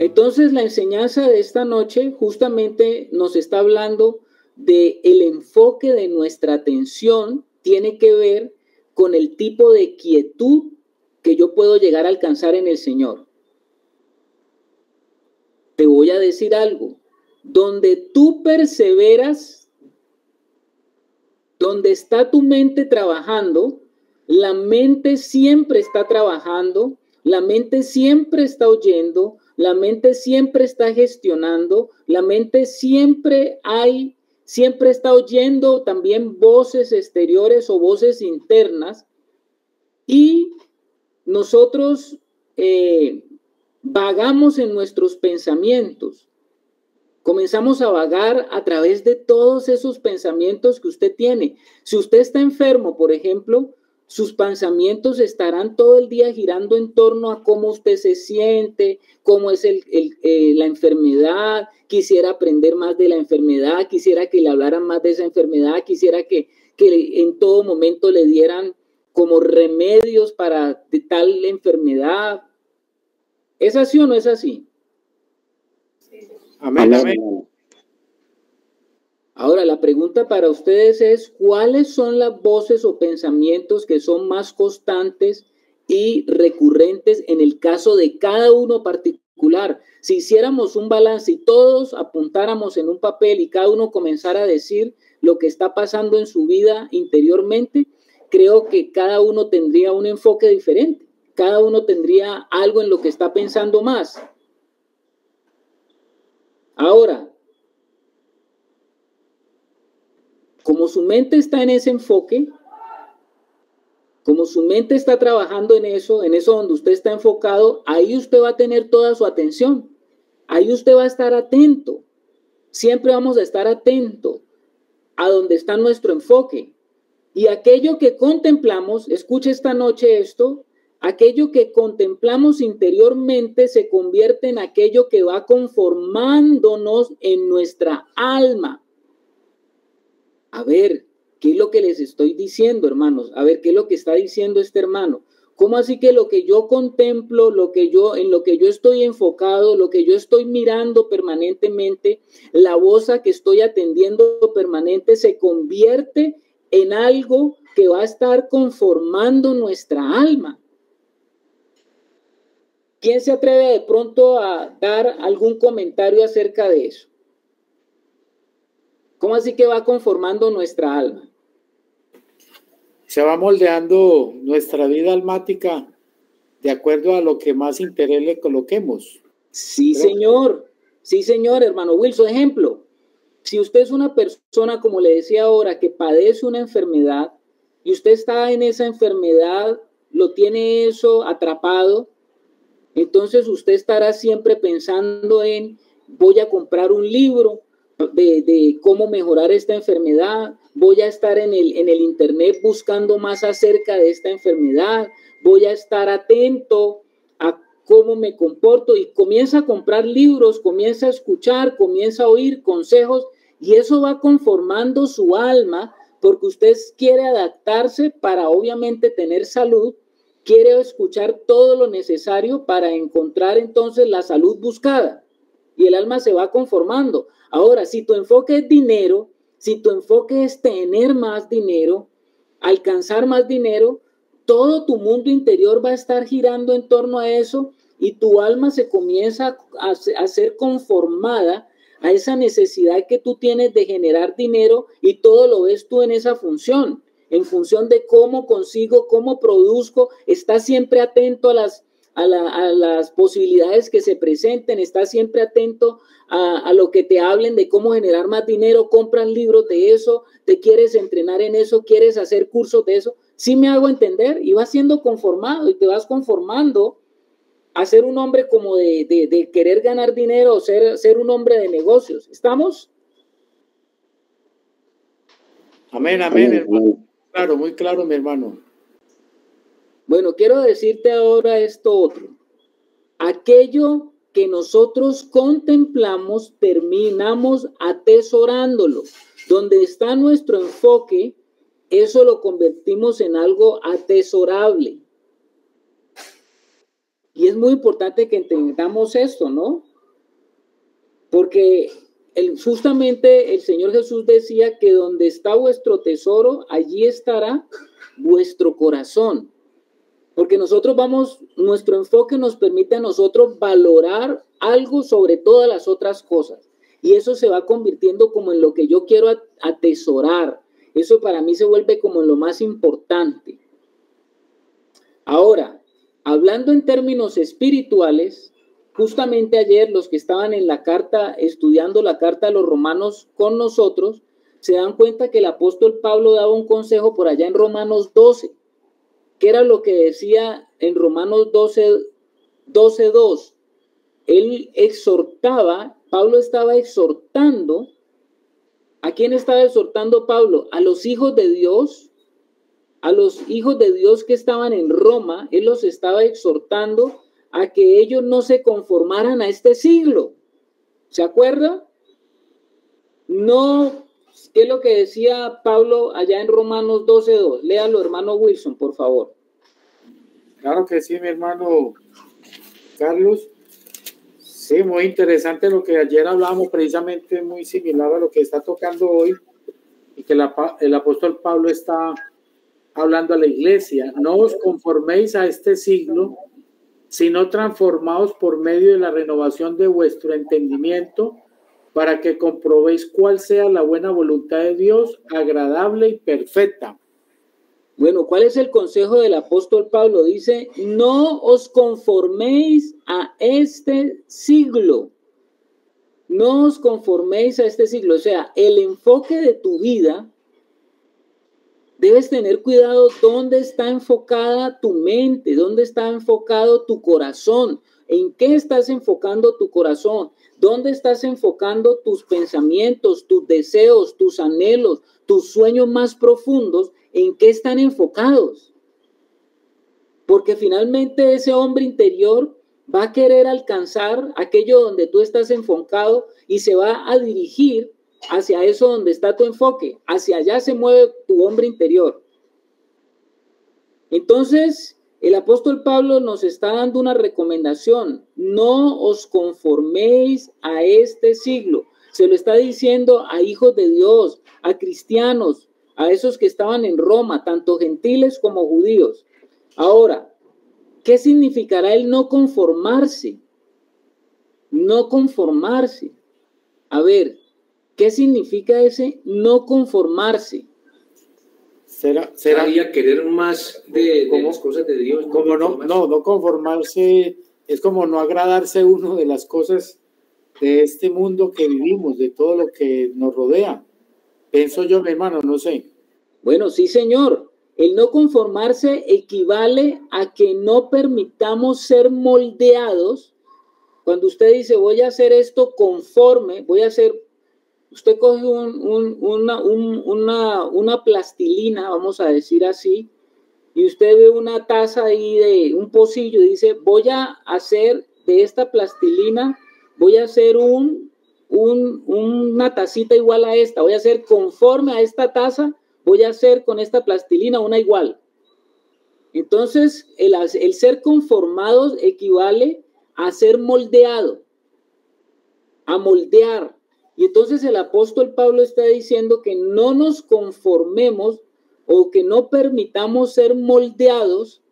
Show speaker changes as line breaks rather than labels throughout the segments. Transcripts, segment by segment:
Entonces, la enseñanza de esta noche justamente nos está hablando de el enfoque de nuestra atención, tiene que ver con el tipo de quietud que yo puedo llegar a alcanzar en el Señor. Te voy a decir algo, donde tú perseveras, donde está tu mente trabajando, la mente siempre está trabajando, la mente siempre está oyendo, la mente siempre está gestionando, la mente siempre está oyendo también voces exteriores o voces internas, y nosotros vagamos en nuestros pensamientos. Comenzamos a vagar a través de todos esos pensamientos que usted tiene. Si usted está enfermo, por ejemplo, sus pensamientos estarán todo el día girando en torno a cómo usted se siente, cómo es la enfermedad, quisiera aprender más de la enfermedad, quisiera que le hablaran más de esa enfermedad, quisiera que en todo momento le dieran como remedios para tal enfermedad. ¿Es así o no es así?
Amén, amén.
Ahora, la pregunta para ustedes es, ¿cuáles son las voces o pensamientos que son más constantes y recurrentes en el caso de cada uno particular? Si hiciéramos un balance y todos apuntáramos en un papel y cada uno comenzara a decir lo que está pasando en su vida interiormente, creo que cada uno tendría un enfoque diferente. Cada uno tendría algo en lo que está pensando más. Ahora, como su mente está en ese enfoque, como su mente está trabajando en eso donde usted está enfocado, ahí usted va a tener toda su atención. Ahí usted va a estar atento. Siempre vamos a estar atentos a donde está nuestro enfoque. Y aquello que contemplamos, escuche esta noche esto, aquello que contemplamos interiormente se convierte en aquello que va conformándonos en nuestra alma. A ver, ¿qué es lo que les estoy diciendo, hermanos? A ver, ¿qué es lo que está diciendo este hermano? ¿Cómo así que lo que yo contemplo, en lo que yo estoy enfocado, lo que yo estoy mirando permanentemente, la voz a que estoy atendiendo permanente se convierte en algo que va a estar conformando nuestra alma? ¿Quién se atreve de pronto a dar algún comentario acerca de eso? ¿Cómo así que va conformando nuestra alma?
Se va moldeando nuestra vida almática de acuerdo a lo que más interés le coloquemos.
Sí, señor. Sí, señor, hermano Wilson. Ejemplo, si usted es una persona, como le decía ahora, que padece una enfermedad y usted está en esa enfermedad, lo tiene eso atrapado, entonces usted estará siempre pensando en, voy a comprar un libro de cómo mejorar esta enfermedad, voy a estar en el internet buscando más acerca de esta enfermedad, voy a estar atento a cómo me comporto, y comienza a comprar libros, comienza a escuchar, comienza a oír consejos, y eso va conformando su alma, porque usted quiere adaptarse para obviamente tener salud, quiere escuchar todo lo necesario para encontrar entonces la salud buscada, y el alma se va conformando. Ahora, si tu enfoque es dinero, si tu enfoque es tener más dinero, alcanzar más dinero, todo tu mundo interior va a estar girando en torno a eso, y tu alma se comienza a ser conformada a esa necesidad que tú tienes de generar dinero, y todo lo ves tú en función de cómo consigo, cómo produzco. Estás siempre atento a las posibilidades que se presenten, estás siempre atento a lo que te hablen de cómo generar más dinero, compras libros de eso, te quieres entrenar en eso, quieres hacer cursos de eso. ¿Sí me hago entender? Y vas siendo conformado y te vas conformando a ser un hombre como de querer ganar dinero, o ser un hombre de negocios. ¿Estamos?
Amén, amén, hermano. Claro, muy claro, mi hermano.
Bueno, quiero decirte ahora esto otro. Aquello que nosotros contemplamos, terminamos atesorándolo. Donde está nuestro enfoque, eso lo convertimos en algo atesorable. Y es muy importante que entendamos esto, ¿no? Porque justamente el Señor Jesús decía que donde está vuestro tesoro, allí estará vuestro corazón. Porque nosotros nuestro enfoque nos permite a nosotros valorar algo sobre todas las otras cosas. Y eso se va convirtiendo como en lo que yo quiero atesorar. Eso para mí se vuelve como en lo más importante. Ahora, hablando en términos espirituales, justamente ayer los que estaban en la carta, estudiando la carta a los romanos con nosotros, se dan cuenta que el apóstol Pablo daba un consejo por allá en Romanos 12. ¿Qué era lo que decía en Romanos 12:2? Él exhortaba, Pablo estaba exhortando. ¿A quién estaba exhortando Pablo? A los hijos de Dios, que estaban en Roma. Él los estaba exhortando a que ellos no se conformaran a este siglo. ¿Se acuerda? No, ¿qué es lo que decía Pablo allá en Romanos 12:2? Léalo, hermano Wilson, por favor.
Claro que sí, mi hermano Carlos. Sí, muy interesante lo que ayer hablábamos, precisamente muy similar a lo que está tocando hoy, y que el apóstol Pablo está hablando a la iglesia. No os conforméis a este siglo, sino transformaos por medio de la renovación de vuestro entendimiento, para que comprobéis cuál sea la buena voluntad de Dios, agradable y perfecta.
Bueno, ¿cuál es el consejo del apóstol Pablo? Dice, no os conforméis a este siglo. No os conforméis a este siglo. O sea, el enfoque de tu vida, debes tener cuidado dónde está enfocada tu mente, dónde está enfocado tu corazón, en qué estás enfocando tu corazón, dónde estás enfocando tus pensamientos, tus deseos, tus anhelos, tus sueños más profundos, en qué están enfocados. Porque finalmente ese hombre interior va a querer alcanzar aquello donde tú estás enfocado y se va a dirigir hacia eso donde está tu enfoque. Hacia allá se mueve tu hombre interior. Entonces, el apóstol Pablo nos está dando una recomendación. No os conforméis a este siglo. Se lo está diciendo a hijos de Dios, a cristianos, a esos que estaban en Roma, tanto gentiles como judíos. Ahora, ¿qué significará el no conformarse? No conformarse. A ver, ¿qué significa ese no conformarse?
¿Será
querer más de las cosas de Dios?
Como no conformarse, es como no agradarse uno de las cosas de este mundo que vivimos, de todo lo que nos rodea. Pienso yo, mi hermano, no sé.
Bueno, sí, señor. El no conformarse equivale a que no permitamos ser moldeados. Cuando usted dice, voy a hacer esto conforme, usted coge una plastilina, vamos a decir así, y usted ve una taza ahí de un pocillo y dice, voy a hacer de esta plastilina, voy a hacer una tacita igual a esta, voy a hacer conforme a esta taza, voy a hacer con esta plastilina una igual. Entonces, el ser conformados equivale a ser moldeado, a moldear. Y entonces el apóstol Pablo está diciendo que no nos conformemos o que no permitamos ser moldeados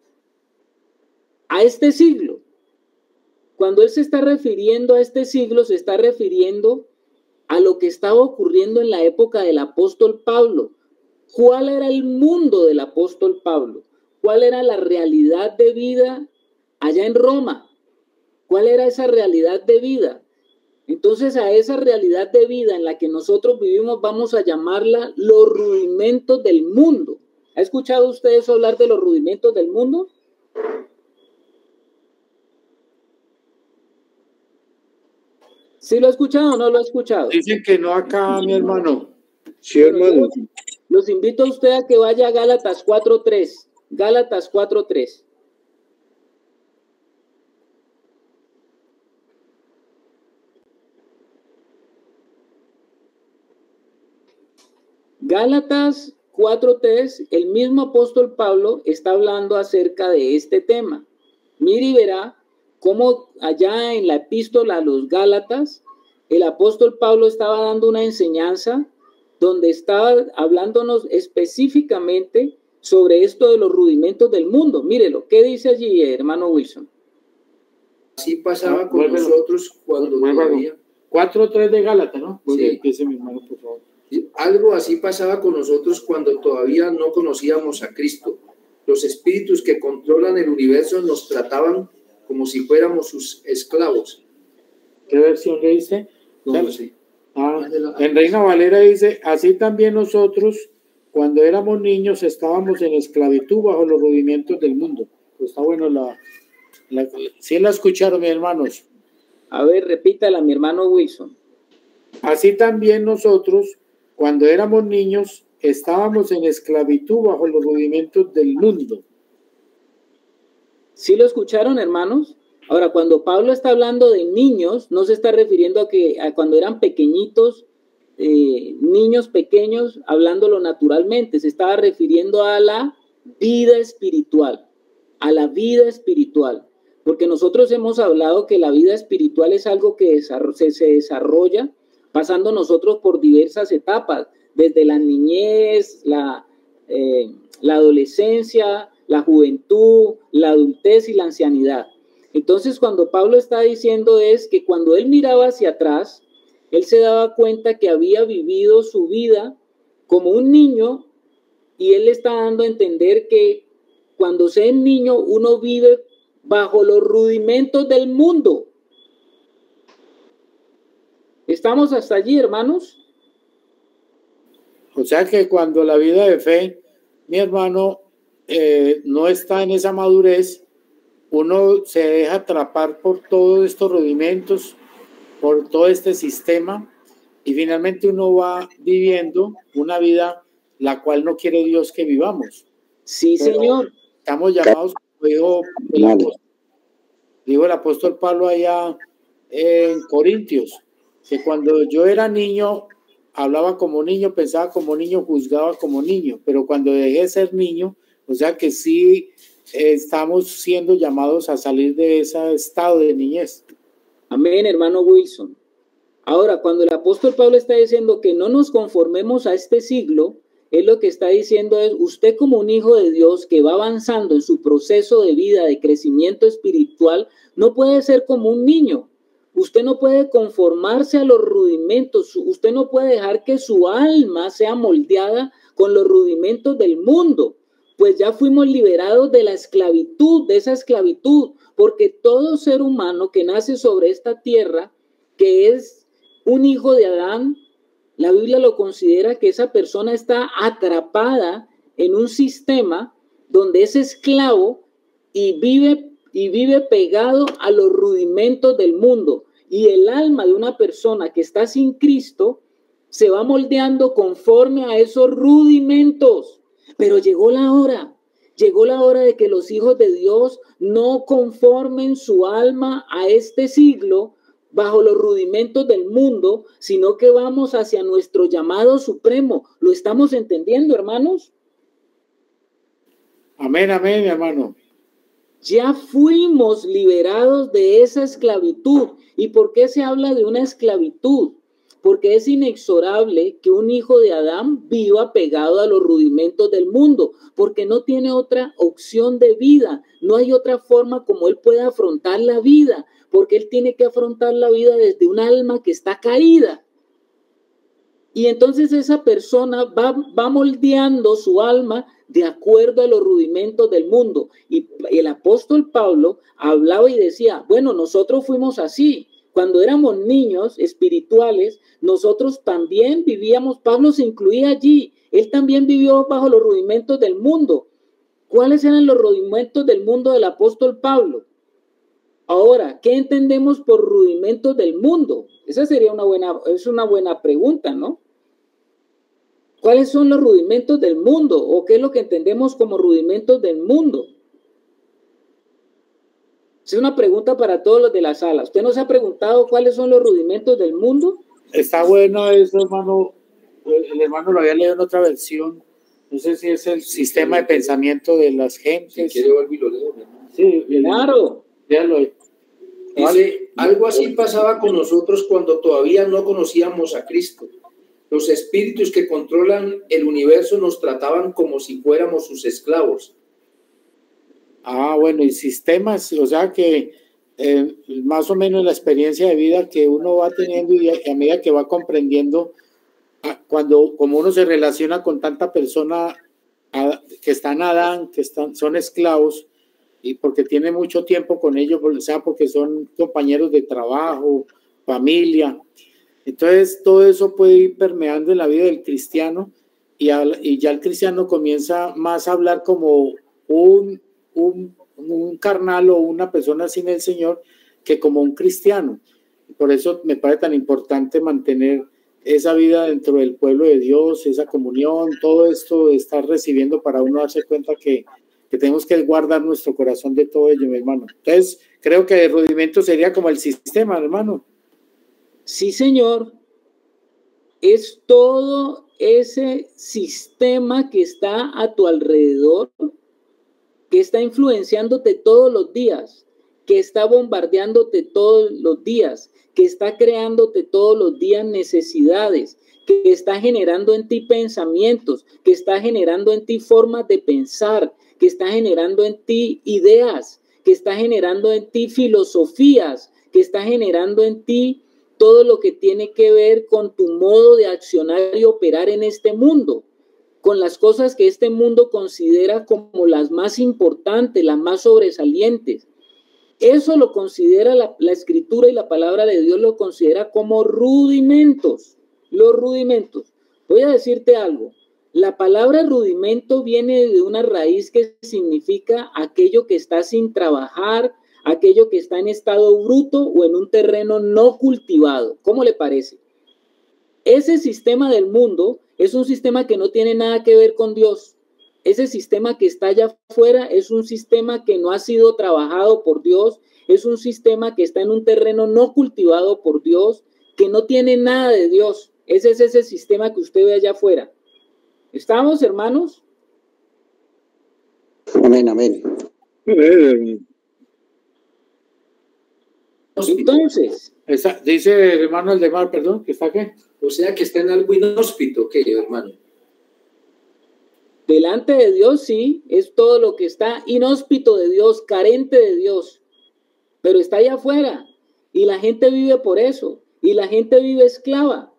a este siglo. Cuando él se está refiriendo a este siglo, se está refiriendo a lo que estaba ocurriendo en la época del apóstol Pablo. ¿Cuál era el mundo del apóstol Pablo? ¿Cuál era la realidad de vida allá en Roma? ¿Cuál era esa realidad de vida? Entonces a esa realidad de vida en la que nosotros vivimos vamos a llamarla los rudimentos del mundo. ¿Ha escuchado usted eso, hablar de los rudimentos del mundo? ¿Sí lo ha escuchado o no lo ha escuchado?
Dicen que no acá, mi hermano.
Sí, hermano.
Los invito a usted a que vaya a Gálatas 4:3. Gálatas 4:3. Gálatas 4:3, el mismo apóstol Pablo está hablando acerca de este tema. Mire y verá cómo allá en la epístola a los Gálatas, el apóstol Pablo estaba dando una enseñanza donde estaba hablándonos específicamente sobre esto de los rudimentos del mundo. Mírelo, ¿qué dice allí, hermano Wilson?
Así pasaba con nosotros cuando todavía...
4:3 de Gálatas, ¿no?
Sí.
Empiece, mi hermano, por favor.
Algo así pasaba con nosotros cuando todavía no conocíamos a Cristo. Los espíritus que controlan el universo nos trataban como si fuéramos sus esclavos.
¿Qué versión le dice?
No sé.
En Reina Valera dice, así también nosotros, cuando éramos niños, estábamos en esclavitud bajo los rudimientos del mundo. Pues está bueno ¿sí la escucharon, mis hermanos?
A ver, repítala, mi hermano Wilson.
Así también nosotros, cuando éramos niños, estábamos en esclavitud bajo los rudimentos del mundo.
¿Sí lo escucharon, hermanos? Ahora, cuando Pablo está hablando de niños, no se está refiriendo a cuando eran pequeñitos, niños pequeños, hablándolo naturalmente. Se estaba refiriendo a la vida espiritual, porque nosotros hemos hablado que la vida espiritual es algo que se desarrolla pasando nosotros por diversas etapas, desde la niñez, la adolescencia, la juventud, la adultez y la ancianidad. Entonces, cuando Pablo está diciendo es que cuando él miraba hacia atrás, él se daba cuenta que había vivido su vida como un niño, y él está dando a entender que cuando se es niño, uno vive bajo los rudimentos del mundo. ¿Estamos hasta allí, hermanos?
O sea que cuando la vida de fe, mi hermano, no está en esa madurez, uno se deja atrapar por todos estos rudimentos, por todo este sistema, y finalmente uno va viviendo una vida la cual no quiere Dios que vivamos.
Sí, pero señor.
Estamos llamados, como dijo el apóstol Pablo allá en Corintios, que cuando yo era niño, hablaba como niño, pensaba como niño, juzgaba como niño, pero cuando dejé de ser niño, o sea que sí estamos siendo llamados a salir de ese estado de niñez.
Amén, hermano Wilson. Ahora, cuando el apóstol Pablo está diciendo que no nos conformemos a este siglo, él lo que está diciendo es, usted como un hijo de Dios que va avanzando en su proceso de vida, de crecimiento espiritual, no puede ser como un niño. Usted no puede conformarse a los rudimentos, usted no puede dejar que su alma sea moldeada con los rudimentos del mundo, pues ya fuimos liberados de la esclavitud, de esa esclavitud, porque todo ser humano que nace sobre esta tierra, que es un hijo de Adán, la Biblia lo considera que esa persona está atrapada en un sistema donde es esclavo y vive pegado a los rudimentos del mundo. Y el alma de una persona que está sin Cristo se va moldeando conforme a esos rudimentos. Pero llegó la hora de que los hijos de Dios no conformen su alma a este siglo bajo los rudimentos del mundo, sino que vamos hacia nuestro llamado supremo. ¿Lo estamos entendiendo, hermanos?
Amén, amén, hermano.
Ya fuimos liberados de esa esclavitud. ¿Y por qué se habla de una esclavitud? Porque es inexorable que un hijo de Adán viva pegado a los rudimentos del mundo, porque no tiene otra opción de vida, no hay otra forma como él pueda afrontar la vida, porque él tiene que afrontar la vida desde un alma que está caída. Y entonces esa persona va moldeando su alma de acuerdo a los rudimentos del mundo. Y el apóstol Pablo hablaba y decía, bueno, nosotros fuimos así. Cuando éramos niños espirituales, nosotros también vivíamos, Pablo se incluía allí, él también vivió bajo los rudimentos del mundo. ¿Cuáles eran los rudimentos del mundo del apóstol Pablo? Ahora, ¿qué entendemos por rudimentos del mundo? Esa sería una buena pregunta, ¿no? ¿Cuáles son los rudimentos del mundo? ¿O qué es lo que entendemos como rudimentos del mundo? Es una pregunta para todos los de la sala. ¿Usted nos ha preguntado cuáles son los rudimentos del mundo?
Está bueno eso, hermano. El hermano lo había leído en otra versión. No sé si es el sistema de pensamiento de las gentes.
Si quiere, vuelvo y lo leo.
Sí,
claro.
Léalo ahí.
Dice, algo así pasaba con nosotros cuando todavía no conocíamos a Cristo. Los espíritus que controlan el universo nos trataban como si fuéramos sus esclavos.
Bueno, y sistemas, o sea que más o menos la experiencia de vida que uno va teniendo y a medida que va comprendiendo, como uno se relaciona con tanta persona que están Adán, son esclavos, y porque tiene mucho tiempo con ellos, o sea, porque son compañeros de trabajo, familia. Entonces, todo eso puede ir permeando en la vida del cristiano y ya el cristiano comienza más a hablar como un carnal o una persona sin el Señor que como un cristiano. Por eso me parece tan importante mantener esa vida dentro del pueblo de Dios, esa comunión, todo esto de estar recibiendo para uno darse cuenta que tenemos que guardar nuestro corazón de todo ello, mi hermano. Entonces, creo que el rudimento sería como el sistema, hermano.
Sí, señor. Es todo ese sistema que está a tu alrededor, que está influenciándote todos los días, que está bombardeándote todos los días, que está creándote todos los días necesidades, que está generando en ti pensamientos, que está generando en ti formas de pensar, que está generando en ti ideas, que está generando en ti filosofías, que está generando en ti todo lo que tiene que ver con tu modo de accionar y operar en este mundo, con las cosas que este mundo considera como las más importantes, las más sobresalientes. Eso lo considera la Escritura y la palabra de Dios lo considera como rudimentos, los rudimentos. Voy a decirte algo, la palabra rudimento viene de una raíz que significa aquello que está sin trabajar, aquello que está en estado bruto o en un terreno no cultivado. ¿Cómo le parece? Ese sistema del mundo es un sistema que no tiene nada que ver con Dios. Ese sistema que está allá afuera es un sistema que no ha sido trabajado por Dios, es un sistema que está en un terreno no cultivado por Dios, que no tiene nada de Dios. Ese es ese sistema que usted ve allá afuera. ¿Estamos, hermanos?
Amén, amén.
Entonces,
dice el hermano Aldemar, perdón, que está aquí.
O sea que está en algo inhóspito, ¿qué, hermano?
Delante de Dios, sí, es todo lo que está inhóspito de Dios, carente de Dios, pero está allá afuera y la gente vive por eso y la gente vive esclava.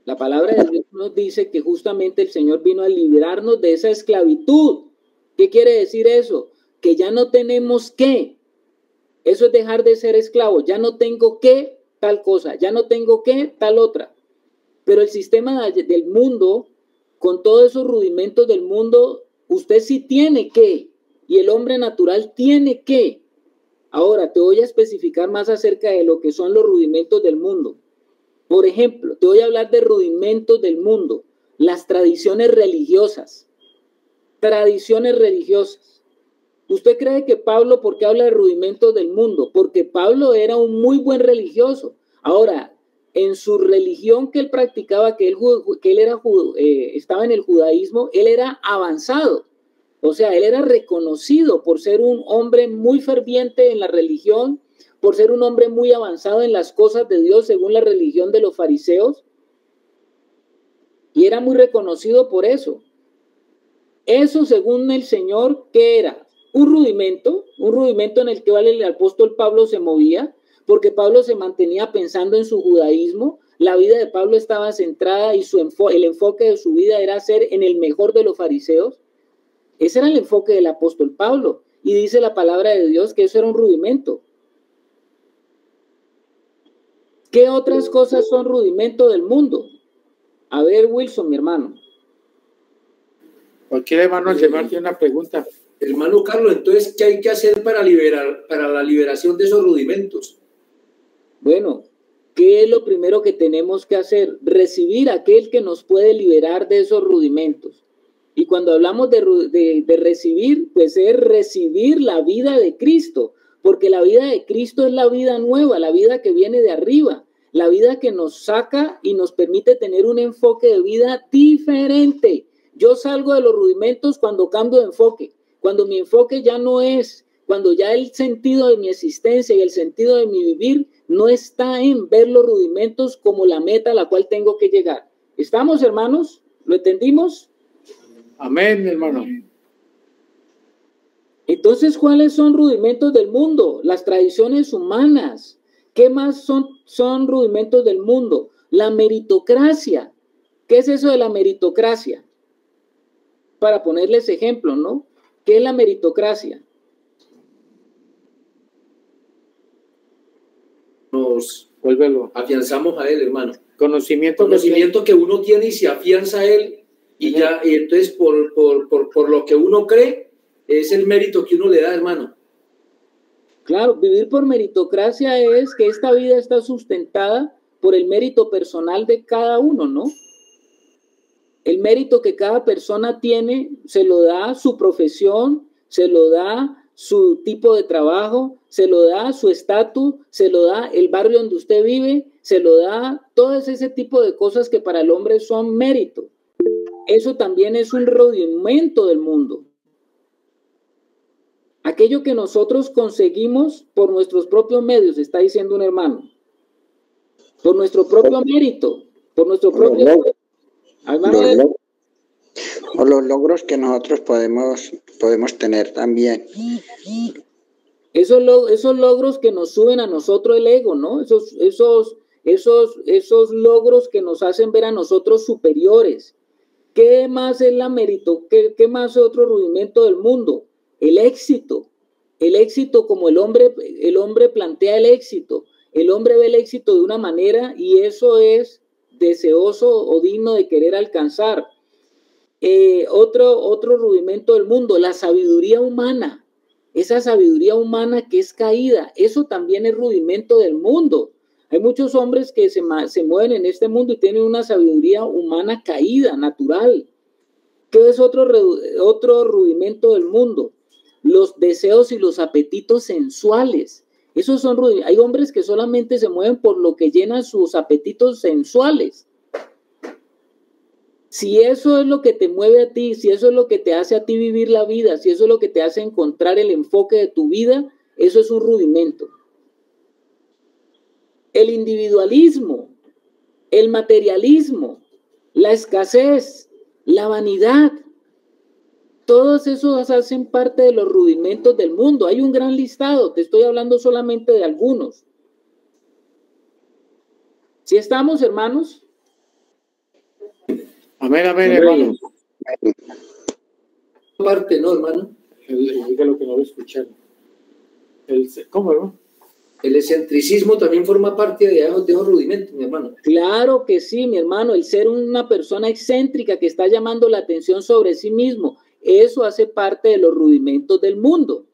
La palabra de Dios nos dice que justamente el Señor vino a liberarnos de esa esclavitud. ¿Qué quiere decir eso? Que ya no tenemos que. Eso es dejar de ser esclavo. Ya no tengo que tal cosa, ya no tengo que tal otra. Pero el sistema del mundo, con todos esos rudimentos del mundo, usted sí tiene que, y el hombre natural tiene que. Ahora, te voy a especificar más acerca de lo que son los rudimentos del mundo. Por ejemplo, te voy a hablar de rudimentos del mundo, las tradiciones religiosas. Tradiciones religiosas. ¿Usted cree que Pablo, por qué habla de rudimentos del mundo? Porque Pablo era un muy buen religioso. Ahora, en su religión que él practicaba, que él era, estaba en el judaísmo, él era avanzado. O sea, él era reconocido por ser un hombre muy ferviente en la religión, por ser un hombre muy avanzado en las cosas de Dios según la religión de los fariseos. Y era muy reconocido por eso. Eso, según el Señor, ¿qué era? Un rudimento en el que el apóstol Pablo se movía, porque Pablo se mantenía pensando en su judaísmo. La vida de Pablo estaba centrada y el enfoque de su vida era ser en el mejor de los fariseos. Ese era el enfoque del apóstol Pablo. Y dice la palabra de Dios que eso era un rudimento. ¿Qué otras cosas son rudimento del mundo? A ver, Wilson, mi hermano.
Cualquier hermano Aldemar tiene una pregunta.
Hermano Carlos, entonces, ¿qué hay que hacer para la liberación de esos rudimentos?
Bueno, ¿qué es lo primero que tenemos que hacer? Recibir a aquel que nos puede liberar de esos rudimentos. Y cuando hablamos de recibir, pues es recibir la vida de Cristo, porque la vida de Cristo es la vida nueva, la vida que viene de arriba, la vida que nos saca y nos permite tener un enfoque de vida diferente. Yo salgo de los rudimentos cuando cambio de enfoque, cuando mi enfoque ya no es cuando ya el sentido de mi existencia y el sentido de mi vivir no está en ver los rudimentos como la meta a la cual tengo que llegar. ¿Estamos, hermanos? ¿Lo entendimos?
Amén, hermano.
Entonces, ¿cuáles son rudimentos del mundo? Las tradiciones humanas. ¿Qué más son rudimentos del mundo? La meritocracia. ¿Qué es eso de la meritocracia? Para ponerles ejemplo, ¿no? ¿Qué es la meritocracia?
Nos
Vuélvelo.
afianzamos a él, hermano.
Conocimiento
Que uno tiene y se afianza a él y ya, y entonces por lo que uno cree es el mérito que uno le da, hermano.
Claro, vivir por meritocracia es que esta vida está sustentada por el mérito personal de cada uno, ¿no? El mérito que cada persona tiene se lo da su profesión, se lo da su tipo de trabajo, se lo da su estatus, se lo da el barrio donde usted vive, se lo da todo ese tipo de cosas que para el hombre son mérito. Eso también es un rudimento del mundo. Aquello que nosotros conseguimos por nuestros propios medios, está diciendo un hermano, por nuestro propio mérito, por nuestro propio...
O los logros que nosotros podemos tener también.
Esos logros que nos suben a nosotros el ego, ¿no? Esos logros que nos hacen ver a nosotros superiores. ¿Qué más es la mérito? ¿Qué más es otro rudimento del mundo? El éxito. El éxito como el hombre plantea el éxito. El hombre ve el éxito de una manera y eso es deseoso o digno de querer alcanzar. Otro rudimento del mundo, la sabiduría humana. Esa sabiduría humana que es caída, eso también es rudimento del mundo. Hay muchos hombres que se mueven en este mundo y tienen una sabiduría humana caída, natural. ¿Qué es otro rudimento del mundo? Los deseos y los apetitos sensuales. Esos son rudimentos. Hay hombres que solamente se mueven por lo que llenan sus apetitos sensuales. Si eso es lo que te mueve a ti, si eso es lo que te hace a ti vivir la vida, si eso es lo que te hace encontrar el enfoque de tu vida, eso es un rudimento. El individualismo, el materialismo, la escasez, la vanidad, todos esos hacen parte de los rudimentos del mundo. Hay un gran listado, te estoy hablando solamente de algunos. ¿Sí estamos, hermanos?
Amén, amén, hermano.
Parte, ¿no, hermano?
Diga lo que no lo escucharon. ¿Cómo, hermano?
El excentricismo también forma parte de esos rudimentos, mi hermano.
Claro que sí, mi hermano. El ser una persona excéntrica que está llamando la atención sobre sí mismo, eso hace parte de los rudimentos del mundo.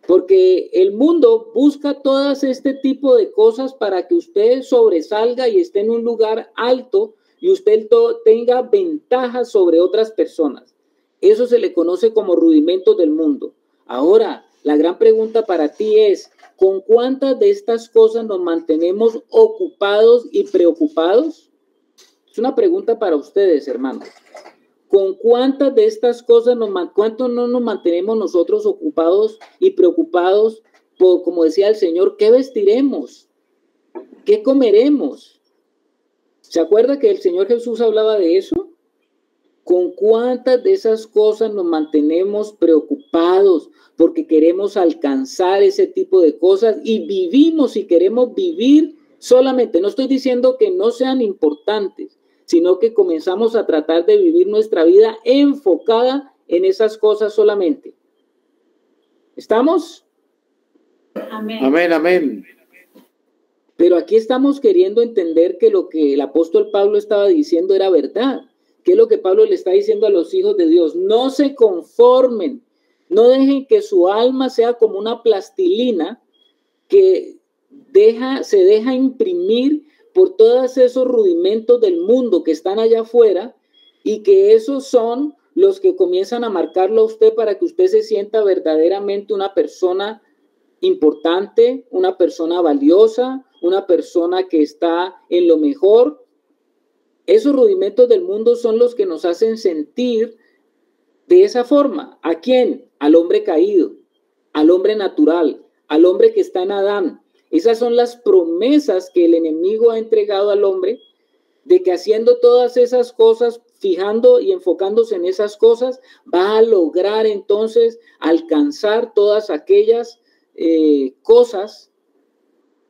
Porque el mundo busca todas este tipo de cosas para que usted sobresalga y esté en un lugar alto y usted tenga ventajas sobre otras personas. Eso se le conoce como rudimentos del mundo. Ahora, la gran pregunta para ti es, ¿con cuántas de estas cosas nos mantenemos ocupados y preocupados? Es una pregunta para ustedes, hermanos. ¿Con cuántas de estas cosas cuánto no nos mantenemos nosotros ocupados y preocupados por, como decía el Señor, qué vestiremos? ¿Qué comeremos? ¿Se acuerda que el Señor Jesús hablaba de eso? ¿Con cuántas de esas cosas nos mantenemos preocupados porque queremos alcanzar ese tipo de cosas y vivimos y queremos vivir solamente? No estoy diciendo que no sean importantes, sino que comenzamos a tratar de vivir nuestra vida enfocada en esas cosas solamente. ¿Estamos?
Amén. Amén, amén.
Pero aquí estamos queriendo entender que lo que el apóstol Pablo estaba diciendo era verdad. ¿Qué es lo que Pablo le está diciendo a los hijos de Dios? No se conformen, no dejen que su alma sea como una plastilina que se deja imprimir por todos esos rudimentos del mundo que están allá afuera y que esos son los que comienzan a marcarlo a usted para que usted se sienta verdaderamente una persona importante, una persona valiosa, una persona que está en lo mejor. Esos rudimentos del mundo son los que nos hacen sentir de esa forma. ¿A quién? Al hombre caído, al hombre natural, al hombre que está en Adán. Esas son las promesas que el enemigo ha entregado al hombre, de que haciendo todas esas cosas, fijando y enfocándose en esas cosas, va a lograr entonces alcanzar todas aquellas cosas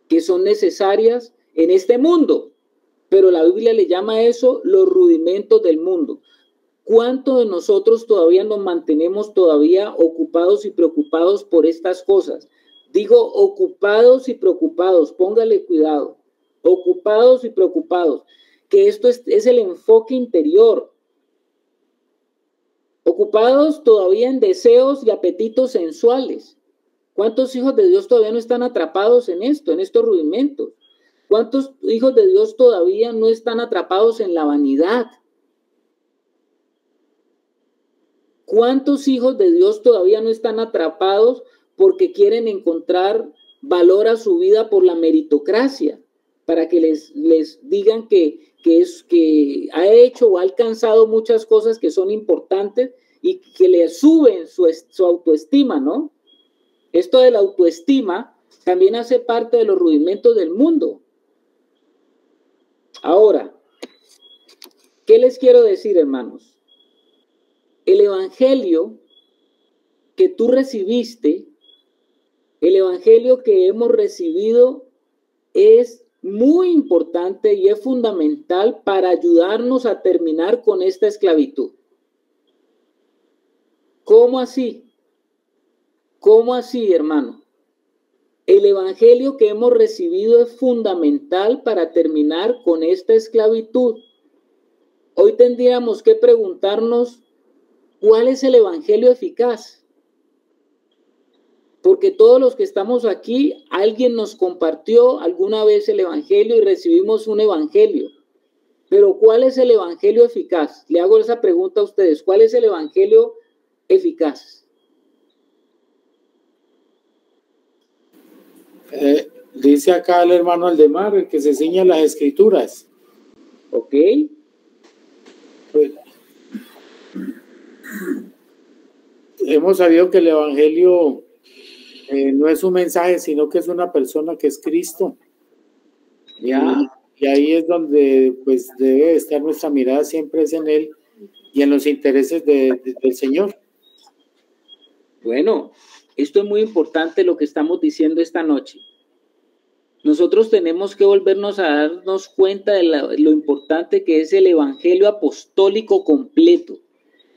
que son necesarias en este mundo. Pero la Biblia le llama a eso los rudimentos del mundo. ¿Cuántos de nosotros todavía nos mantenemos todavía ocupados y preocupados por estas cosas? Digo ocupados y preocupados, póngale cuidado, ocupados y preocupados, que esto es el enfoque interior. Ocupados todavía en deseos y apetitos sensuales. ¿Cuántos hijos de Dios todavía no están atrapados en esto, en estos rudimentos? ¿Cuántos hijos de Dios todavía no están atrapados en la vanidad? ¿Cuántos hijos de Dios todavía no están atrapados porque quieren encontrar valor a su vida por la meritocracia? Para que les digan que ha hecho o ha alcanzado muchas cosas que son importantes y que le suben su autoestima, ¿no? Esto de la autoestima también hace parte de los rudimentos del mundo. Ahora, ¿qué les quiero decir, hermanos? El evangelio que tú recibiste, el evangelio que hemos recibido es muy importante y es fundamental para ayudarnos a terminar con esta esclavitud. ¿Cómo así? ¿Cómo así, hermano? El evangelio que hemos recibido es fundamental para terminar con esta esclavitud. Hoy tendríamos que preguntarnos, ¿cuál es el evangelio eficaz? Porque todos los que estamos aquí, alguien nos compartió alguna vez el evangelio y recibimos un evangelio. Pero ¿cuál es el evangelio eficaz? Le hago esa pregunta a ustedes. ¿Cuál es el evangelio eficaz?
Dice acá el hermano Aldemar, el que se ciña las escrituras.
Ok.
Pues, hemos sabido que el evangelio no es un mensaje, sino que es una persona que es Cristo. ¿Ya? Y ahí es donde pues debe estar nuestra mirada, siempre es en Él y en los intereses del Señor.
Bueno, esto es muy importante lo que estamos diciendo esta noche. Nosotros tenemos que volvernos a darnos cuenta de lo importante que es el evangelio apostólico completo.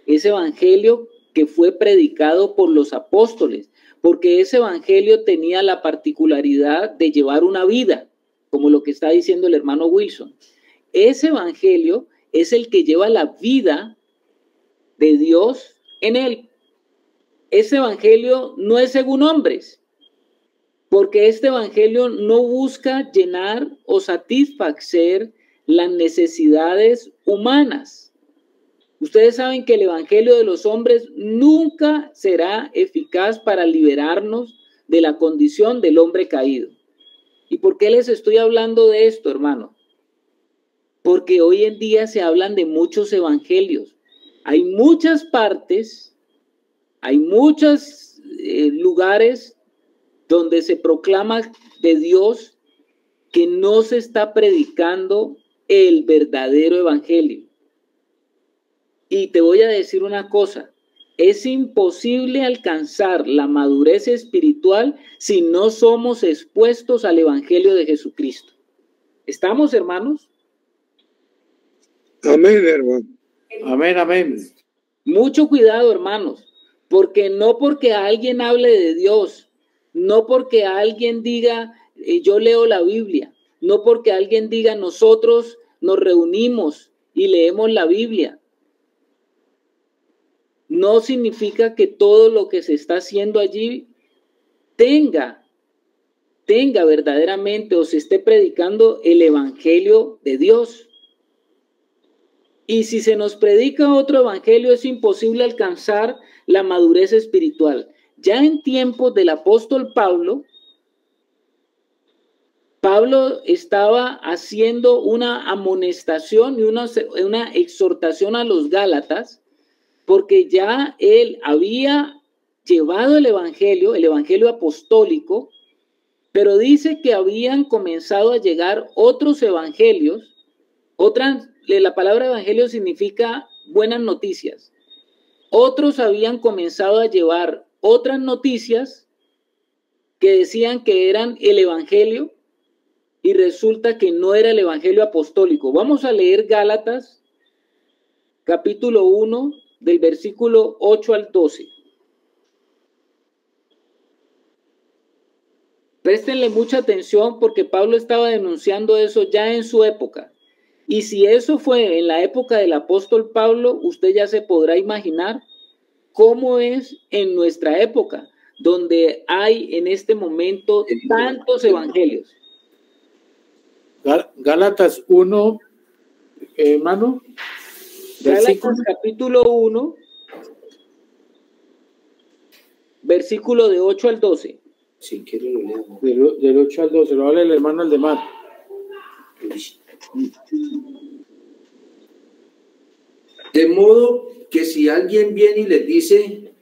Ese evangelio que fue predicado por los apóstoles, porque ese evangelio tenía la particularidad de llevar una vida, como lo que está diciendo el hermano Wilson. Ese evangelio es el que lleva la vida de Dios en él. Ese evangelio no es según hombres, porque este evangelio no busca llenar o satisfacer las necesidades humanas. Ustedes saben que el evangelio de los hombres nunca será eficaz para liberarnos de la condición del hombre caído. ¿Y por qué les estoy hablando de esto, hermano? Porque hoy en día se hablan de muchos evangelios. Hay muchas partes, hay muchos lugares donde se proclama de Dios que no se está predicando el verdadero evangelio. Y te voy a decir una cosa, es imposible alcanzar la madurez espiritual si no somos expuestos al evangelio de Jesucristo. ¿Estamos, hermanos?
Amén, hermano.
Amén, amén.
Mucho cuidado, hermanos, porque no porque alguien hable de Dios, no porque alguien diga, yo leo la Biblia, no porque alguien diga, nosotros nos reunimos y leemos la Biblia, no significa que todo lo que se está haciendo allí tenga verdaderamente o se esté predicando el evangelio de Dios. Y si se nos predica otro evangelio, es imposible alcanzar la madurez espiritual. Ya en tiempos del apóstol Pablo estaba haciendo una amonestación y una exhortación a los Gálatas, porque ya él había llevado el evangelio apostólico, pero dice que habían comenzado a llegar otros evangelios. La palabra evangelio significa buenas noticias. Otros habían comenzado a llevar otras noticias que decían que eran el evangelio y resulta que no era el evangelio apostólico. Vamos a leer Gálatas, capítulo 1, del versículo 8 al 12. Préstenle mucha atención porque Pablo estaba denunciando eso ya en su época. Y si eso fue en la época del apóstol Pablo, usted ya se podrá imaginar cómo es en nuestra época, donde hay en este momento tantos evangelios.
Gálatas 1, hermano.
Gálatas capítulo 1, versículo de 8 al 12.
Si quiere lo leo.
Del 8 al 12, lo habla el hermano Aldemar.
De modo que si alguien viene y les dice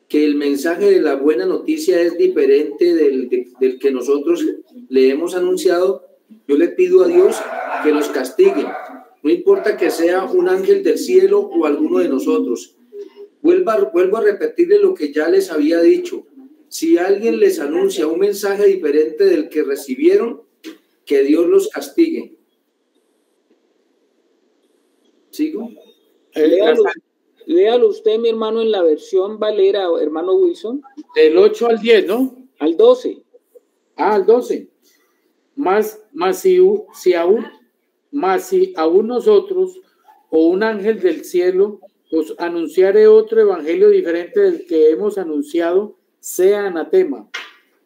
que el mensaje de la buena noticia es diferente del que nosotros le hemos anunciado, yo le pido a Dios que los castigue. No importa que sea un ángel del cielo o alguno de nosotros. Vuelvo a repetirle lo que ya les había dicho. Si alguien les anuncia un mensaje diferente del que recibieron, que Dios los castigue. ¿Sigo?
Léalo usted, mi hermano, en la versión Valera, hermano Wilson.
Del 8 al 10, ¿no?
Al 12.
Al 12. Más si aún nosotros o un ángel del cielo os anunciare otro evangelio diferente del que hemos anunciado, sea anatema.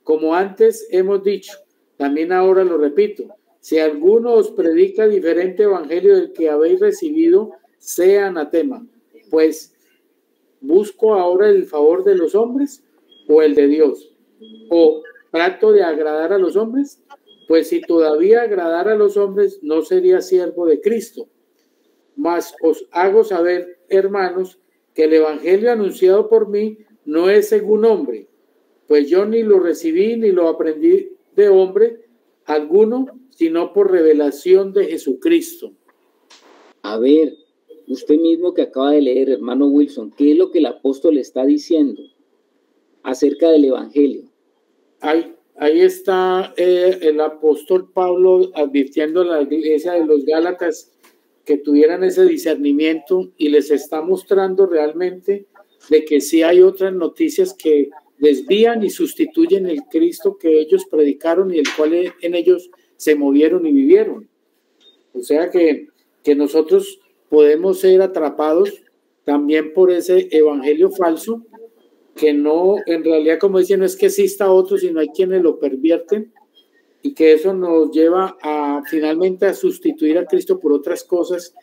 Como antes hemos dicho, también ahora lo repito, si alguno os predica diferente evangelio del que habéis recibido, sea anatema. Pues, ¿busco ahora el favor de los hombres o el de Dios? ¿O trato de agradar a los hombres? Pues si todavía agradara a los hombres, no sería siervo de Cristo. Mas os hago saber, hermanos, que el evangelio anunciado por mí no es según hombre, pues yo ni lo recibí ni lo aprendí de hombre alguno, sino por revelación de Jesucristo.
A ver, usted mismo que acaba de leer, hermano Wilson, ¿qué es lo que el apóstol está diciendo acerca del evangelio?
Ahí está el apóstol Pablo advirtiendo a la iglesia de los Gálatas que tuvieran ese discernimiento y les está mostrando realmente de que sí hay otras noticias que desvían y sustituyen el Cristo que ellos predicaron y el cual en ellos se movieron y vivieron. O sea que nosotros podemos ser atrapados también por ese evangelio falso que no, en realidad, como dicen, no es que exista otro, sino hay quienes lo pervierten y que eso nos lleva a finalmente a sustituir a Cristo por otras cosas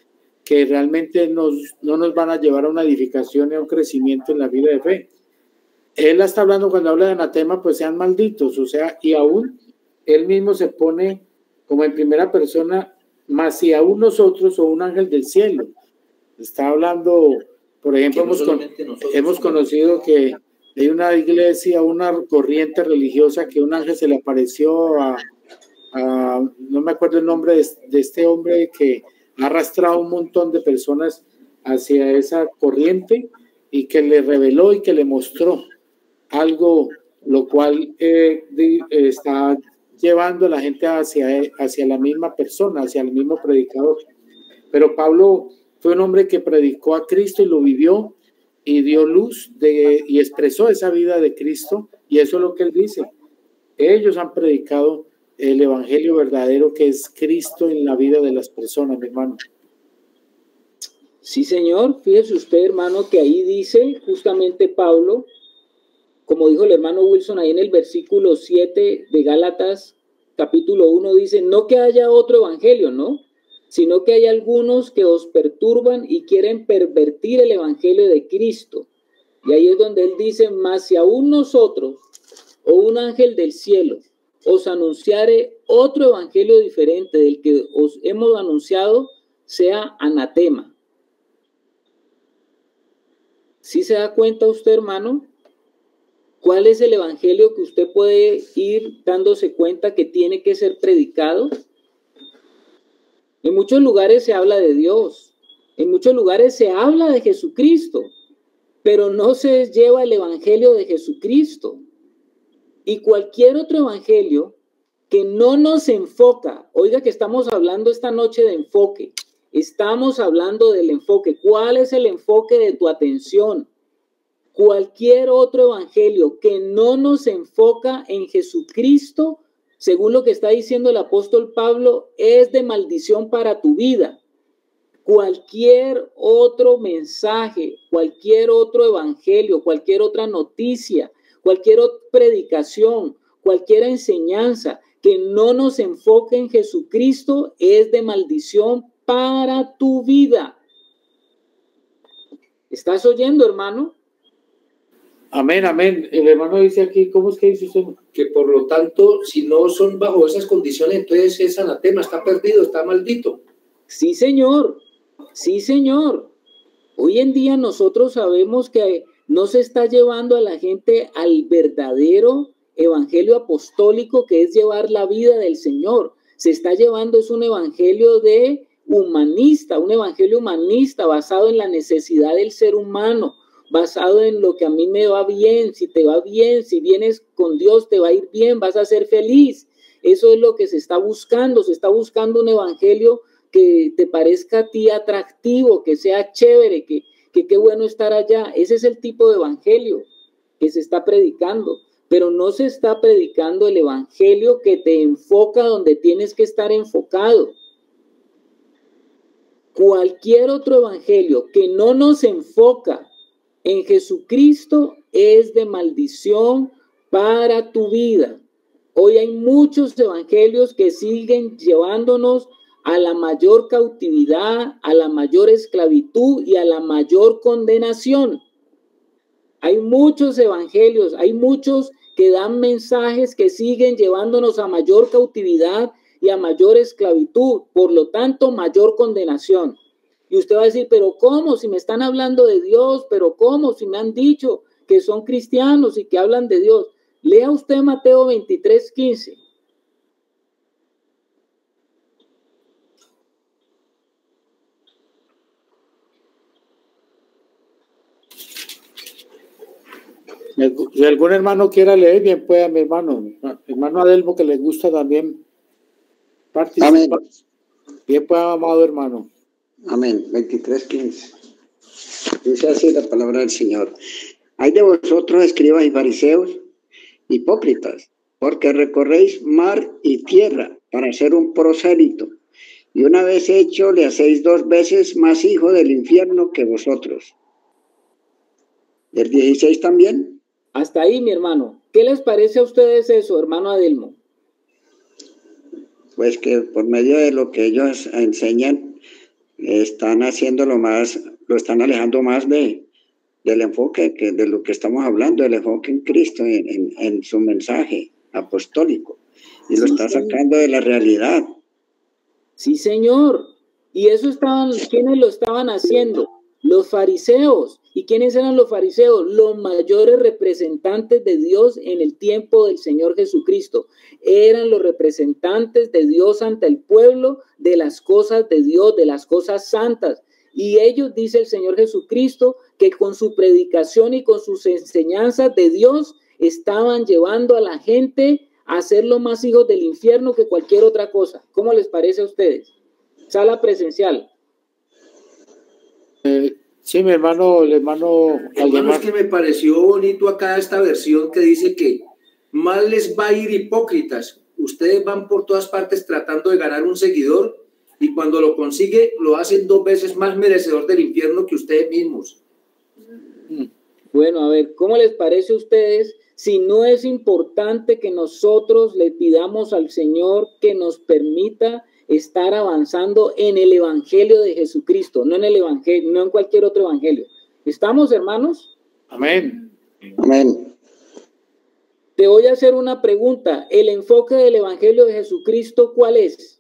que realmente no nos van a llevar a una edificación y a un crecimiento en la vida de fe. Él está hablando cuando habla de anatema, pues sean malditos, o sea, y aún él mismo se pone como en primera persona, más si aún nosotros o un ángel del cielo. Está hablando, por ejemplo, hemos conocido que hay una iglesia, una corriente religiosa que un ángel se le apareció no me acuerdo el nombre de este hombre que ha arrastrado un montón de personas hacia esa corriente y que le reveló y que le mostró algo, lo cual está llevando a la gente hacia la misma persona, hacia el mismo predicador. Pero Pablo fue un hombre que predicó a Cristo y lo vivió y dio luz y expresó esa vida de Cristo, y eso es lo que él dice. Ellos han predicado el evangelio verdadero que es Cristo en la vida de las personas, mi hermano.
Sí, señor. Fíjese usted, hermano, que ahí dice justamente Pablo, como dijo el hermano Wilson ahí en el versículo 7 de Gálatas capítulo 1, dice, no que haya otro evangelio, ¿no? Sino que hay algunos que os perturban y quieren pervertir el evangelio de Cristo. Y ahí es donde él dice, mas si aún nosotros o un ángel del cielo os anunciare otro evangelio diferente del que os hemos anunciado, sea anatema. ¿Sí se da cuenta usted, hermano? ¿Cuál es el evangelio que usted puede ir dándose cuenta que tiene que ser predicado? En muchos lugares se habla de Dios, en muchos lugares se habla de Jesucristo, pero no se lleva el evangelio de Jesucristo. Y cualquier otro evangelio que no nos enfoca, oiga que estamos hablando esta noche de enfoque, estamos hablando del enfoque. ¿Cuál es el enfoque de tu atención? Cualquier otro evangelio que no nos enfoca en Jesucristo, según lo que está diciendo el apóstol Pablo, es de maldición para tu vida. Cualquier otro mensaje, cualquier otro evangelio, cualquier otra noticia, cualquier otra predicación, cualquier enseñanza que no nos enfoque en Jesucristo es de maldición para tu vida. ¿Estás oyendo, hermano?
Amén, amén. El hermano dice aquí, ¿cómo es que dice usted?
Que por lo tanto, si no son bajo esas condiciones, entonces es anatema, está perdido, está maldito.
Sí, señor. Sí, señor. Hoy en día nosotros sabemos que no se está llevando a la gente al verdadero evangelio apostólico, que es llevar la vida del Señor. Se está llevando es un evangelio de humanista, un evangelio humanista basado en la necesidad del ser humano, basado en lo que a mí me va bien, si te va bien, si vienes con Dios te va a ir bien, vas a ser feliz. Eso es lo que se está buscando un evangelio que te parezca a ti atractivo, que sea chévere, que qué bueno estar allá. Ese es el tipo de evangelio que se está predicando, pero no se está predicando el evangelio que te enfoca donde tienes que estar enfocado. Cualquier otro evangelio que no nos enfoca en Jesucristo es de maldición para tu vida. Hoy hay muchos evangelios que siguen llevándonos a la mayor cautividad, a la mayor esclavitud y a la mayor condenación. Hay muchos evangelios, hay muchos que dan mensajes que siguen llevándonos a mayor cautividad y a mayor esclavitud, por lo tanto, mayor condenación. Y usted va a decir, pero ¿cómo? Si me están hablando de Dios, pero ¿cómo? Si me han dicho que son cristianos y que hablan de Dios. Lea usted Mateo 23:15.
Si algún hermano quiera leer, bien pueda, mi hermano Adelmo, que le gusta también participar.
Amén.
Bien pueda, amado hermano.
Amén. 23:15. Dice así la palabra del Señor. Hay de vosotros, escribas y fariseos, hipócritas, porque recorréis mar y tierra para ser un prosélito, y una vez hecho le hacéis 2 veces más hijo del infierno que vosotros. ¿El 16 también?
Hasta ahí, mi hermano. ¿Qué les parece a ustedes eso, hermano Adelmo?
Pues que por medio de lo que ellos enseñan, están haciéndolo más, lo están alejando más del enfoque que de lo que estamos hablando, del enfoque en Cristo, en su mensaje apostólico, y lo está sacando de la realidad.
Sí, señor. Y eso ¿quiénes lo estaban haciendo? Los fariseos. ¿Y quiénes eran los fariseos? Los mayores representantes de Dios en el tiempo del Señor Jesucristo. Eran los representantes de Dios ante el pueblo, de las cosas de Dios, de las cosas santas. Y ellos, dice el Señor Jesucristo, que con su predicación y con sus enseñanzas de Dios estaban llevando a la gente a ser los más hijos del infierno que cualquier otra cosa. ¿Cómo les parece a ustedes? Sala presencial.
Sí, mi hermano, el hermano.
Hermano, es que me pareció bonito acá esta versión que dice que mal les va a ir hipócritas. Ustedes van por todas partes tratando de ganar un seguidor y cuando lo consigue lo hacen 2 veces más merecedor del infierno que ustedes mismos.
Bueno, a ver, ¿cómo les parece a ustedes si no es importante que nosotros le pidamos al Señor que nos permita estar avanzando en el evangelio de Jesucristo, no en el evangelio, no en cualquier otro evangelio? ¿Estamos, hermanos?
Amén.
Amén.
Te voy a hacer una pregunta. ¿El enfoque del evangelio de Jesucristo cuál es?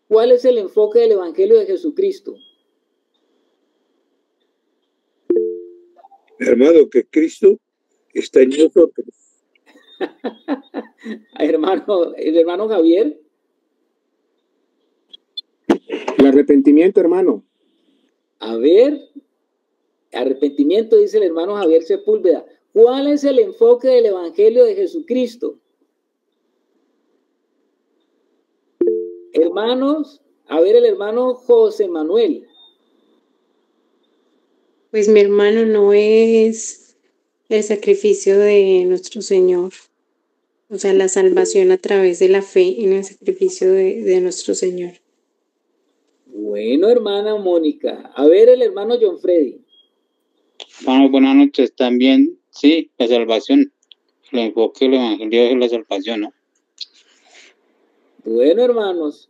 ¿Cuál es el enfoque del evangelio de Jesucristo?
Hermano, que Cristo
está en nosotros.
El hermano Javier.
El arrepentimiento, hermano.
A ver, arrepentimiento, dice el hermano Javier Sepúlveda. ¿Cuál es el enfoque del Evangelio de Jesucristo? Hermanos, a ver, el hermano José Manuel.
Pues mi hermano, no es el sacrificio de nuestro Señor, o sea, la salvación a través de la fe en el sacrificio de nuestro Señor.
Bueno, hermana Mónica. A ver, el hermano John Freddy.
Bueno, buenas noches. También, sí, la salvación. El enfoque del Evangelio es la salvación, ¿no?
Bueno, hermanos.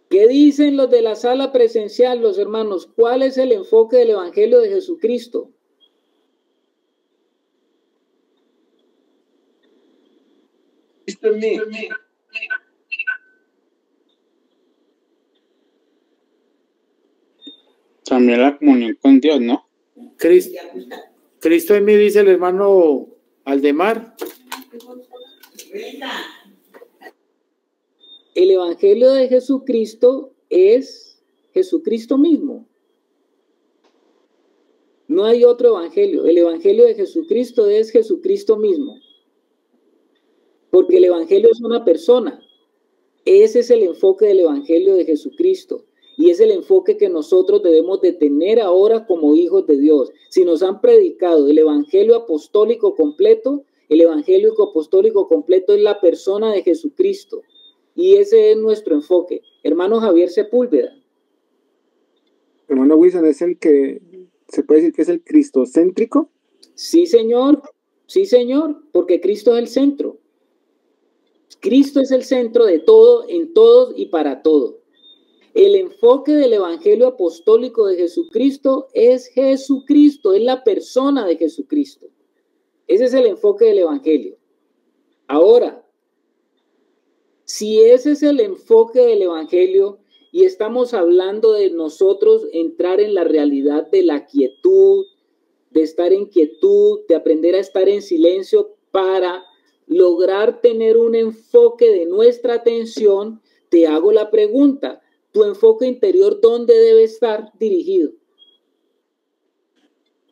¿Qué dicen los de la sala presencial, los hermanos? ¿Cuál es el enfoque del Evangelio de Jesucristo?
También la comunión con Dios, ¿no?
Cristo en mí, dice el hermano Aldemar.
El Evangelio de Jesucristo es Jesucristo mismo. No hay otro evangelio. El Evangelio de Jesucristo es Jesucristo mismo. Porque el Evangelio es una persona. Ese es el enfoque del Evangelio de Jesucristo. Y es el enfoque que nosotros debemos de tener ahora como hijos de Dios. Si nos han predicado el Evangelio apostólico completo, el Evangelio apostólico completo es la persona de Jesucristo. Y ese es nuestro enfoque. Hermano Javier Sepúlveda.
Hermano Wilson, ¿es el que se puede decir que es el cristocéntrico?
Sí, señor. Sí, señor. Porque Cristo es el centro. Cristo es el centro de todo, en todos y para todo. El enfoque del Evangelio apostólico de Jesucristo, es la persona de Jesucristo. Ese es el enfoque del Evangelio. Ahora, si ese es el enfoque del Evangelio y estamos hablando de nosotros entrar en la realidad de la quietud, de estar en quietud, de aprender a estar en silencio para lograr tener un enfoque de nuestra atención, te hago la pregunta, ¿tu enfoque interior dónde debe estar dirigido?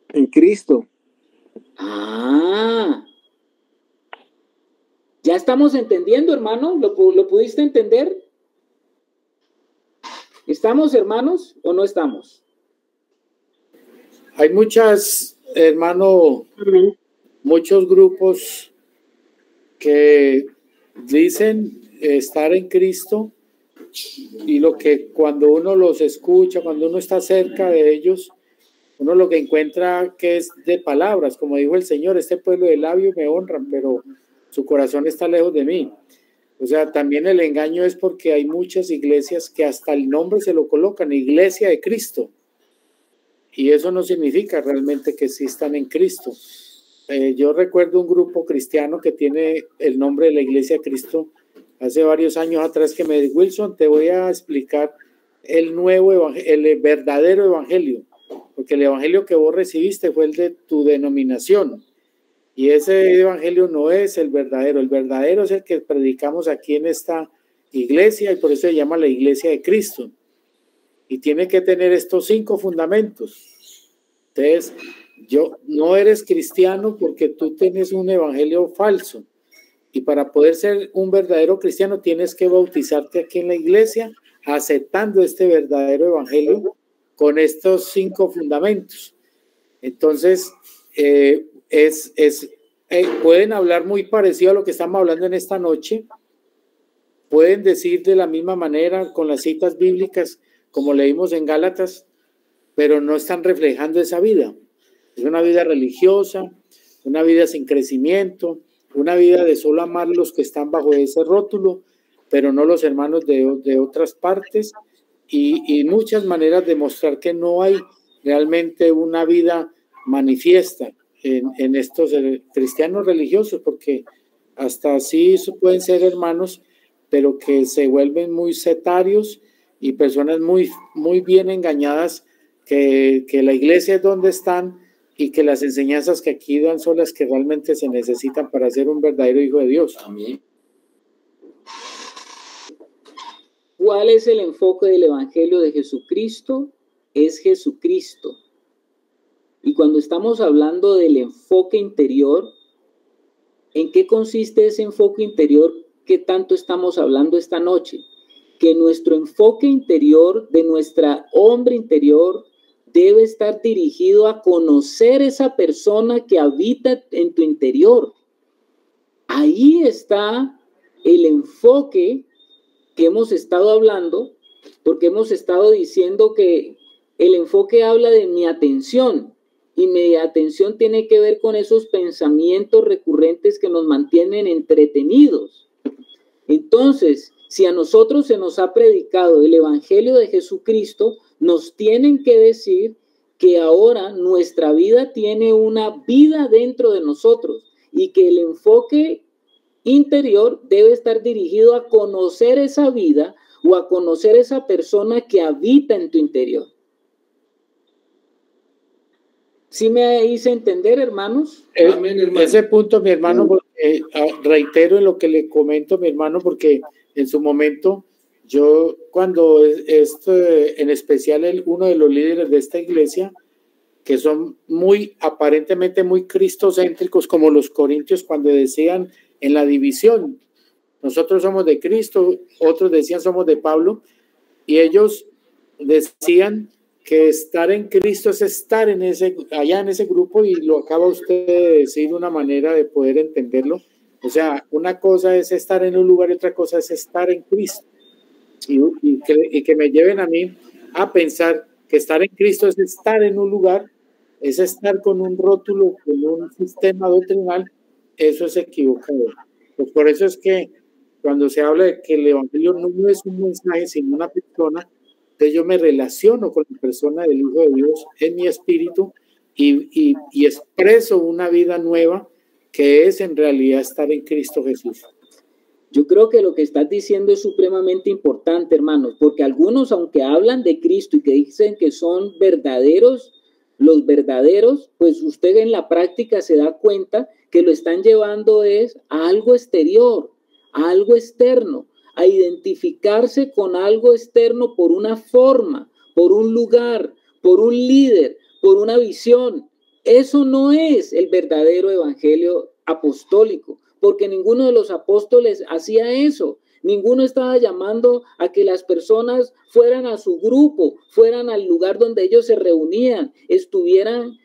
En Cristo.
¿Ya estamos entendiendo, hermano? ¿Lo pudiste entender? ¿Estamos, hermanos, o no estamos?
Hay muchas, hermano, muchos grupos que dicen estar en Cristo, y lo que cuando uno los escucha, cuando uno está cerca de ellos, uno lo que encuentra que es de palabras, como dijo el Señor, este pueblo de labios me honran, pero su corazón está lejos de mí. O sea, también el engaño es porque hay muchas iglesias que hasta el nombre se lo colocan, Iglesia de Cristo, y eso no significa realmente que sí están en Cristo. Yo recuerdo un grupo cristiano que tiene el nombre de la Iglesia de Cristo hace varios años atrás, que me dijo: Wilson, te voy a explicar el verdadero evangelio, porque el evangelio que vos recibiste fue el de tu denominación, y ese evangelio no es el verdadero es el que predicamos aquí en esta iglesia, y por eso se llama la Iglesia de Cristo, y tiene que tener estos 5 fundamentos. Entonces, no eres cristiano porque tú tienes un evangelio falso, y para poder ser un verdadero cristiano tienes que bautizarte aquí en la iglesia aceptando este verdadero evangelio con estos 5 fundamentos. Entonces, pueden hablar muy parecido a lo que estamos hablando en esta noche, pueden decir de la misma manera con las citas bíblicas como leímos en Gálatas, pero no están reflejando esa vida. Es una vida religiosa, una vida sin crecimiento, una vida de solo amar los que están bajo ese rótulo, pero no los hermanos de otras partes, y muchas maneras de mostrar que no hay realmente una vida manifiesta en estos cristianos religiosos, porque hasta así pueden ser hermanos, pero que se vuelven muy sectarios y personas muy, muy bien engañadas, que la iglesia es donde están y que las enseñanzas que aquí dan son las que realmente se necesitan para ser un verdadero hijo de Dios.
Amén.
¿Cuál es el enfoque del Evangelio de Jesucristo? Es Jesucristo. Y cuando estamos hablando del enfoque interior, ¿en qué consiste ese enfoque interior que tanto estamos hablando esta noche? Que nuestro enfoque interior, de nuestra hombre interior, debe estar dirigido a conocer esa persona que habita en tu interior. Ahí está el enfoque que hemos estado hablando, porque hemos estado diciendo que el enfoque habla de mi atención, y mi atención tiene que ver con esos pensamientos recurrentes que nos mantienen entretenidos. Entonces, si a nosotros se nos ha predicado el Evangelio de Jesucristo, nos tienen que decir que ahora nuestra vida tiene una vida dentro de nosotros y que el enfoque interior debe estar dirigido a conocer esa vida o a conocer esa persona que habita en tu interior. ¿Sí me hice entender, hermanos?
Amén, hermano.
Ese punto, mi hermano, reitero en lo que le comento, mi hermano, porque en su momento yo, cuando en especial uno de los líderes de esta iglesia, que son aparentemente muy cristocéntricos, como los corintios, cuando decían en la división, nosotros somos de Cristo, otros decían somos de Pablo, y ellos decían que estar en Cristo es estar allá en ese grupo, y lo acaba usted de decir de una manera de poder entenderlo. O sea, una cosa es estar en un lugar y otra cosa es estar en Cristo. Y que me lleven a mí a pensar que estar en Cristo es estar en un lugar, es estar con un rótulo, con un sistema doctrinal. Eso es equivocado. Pues por eso es que cuando se habla de que el Evangelio no es un mensaje, sino una persona, entonces yo me relaciono con la persona del Hijo de Dios en mi espíritu y expreso una vida nueva que es en realidad estar en Cristo Jesús.
Yo creo que lo que estás diciendo es supremamente importante, hermanos, porque algunos, aunque hablan de Cristo y que dicen que son verdaderos, los verdaderos, pues usted en la práctica se da cuenta que lo están llevando es a algo exterior, a algo externo, a identificarse con algo externo por una forma, por un lugar, por un líder, por una visión. Eso no es el verdadero evangelio apostólico, porque ninguno de los apóstoles hacía eso. Ninguno estaba llamando a que las personas fueran a su grupo, fueran al lugar donde ellos se reunían, estuvieran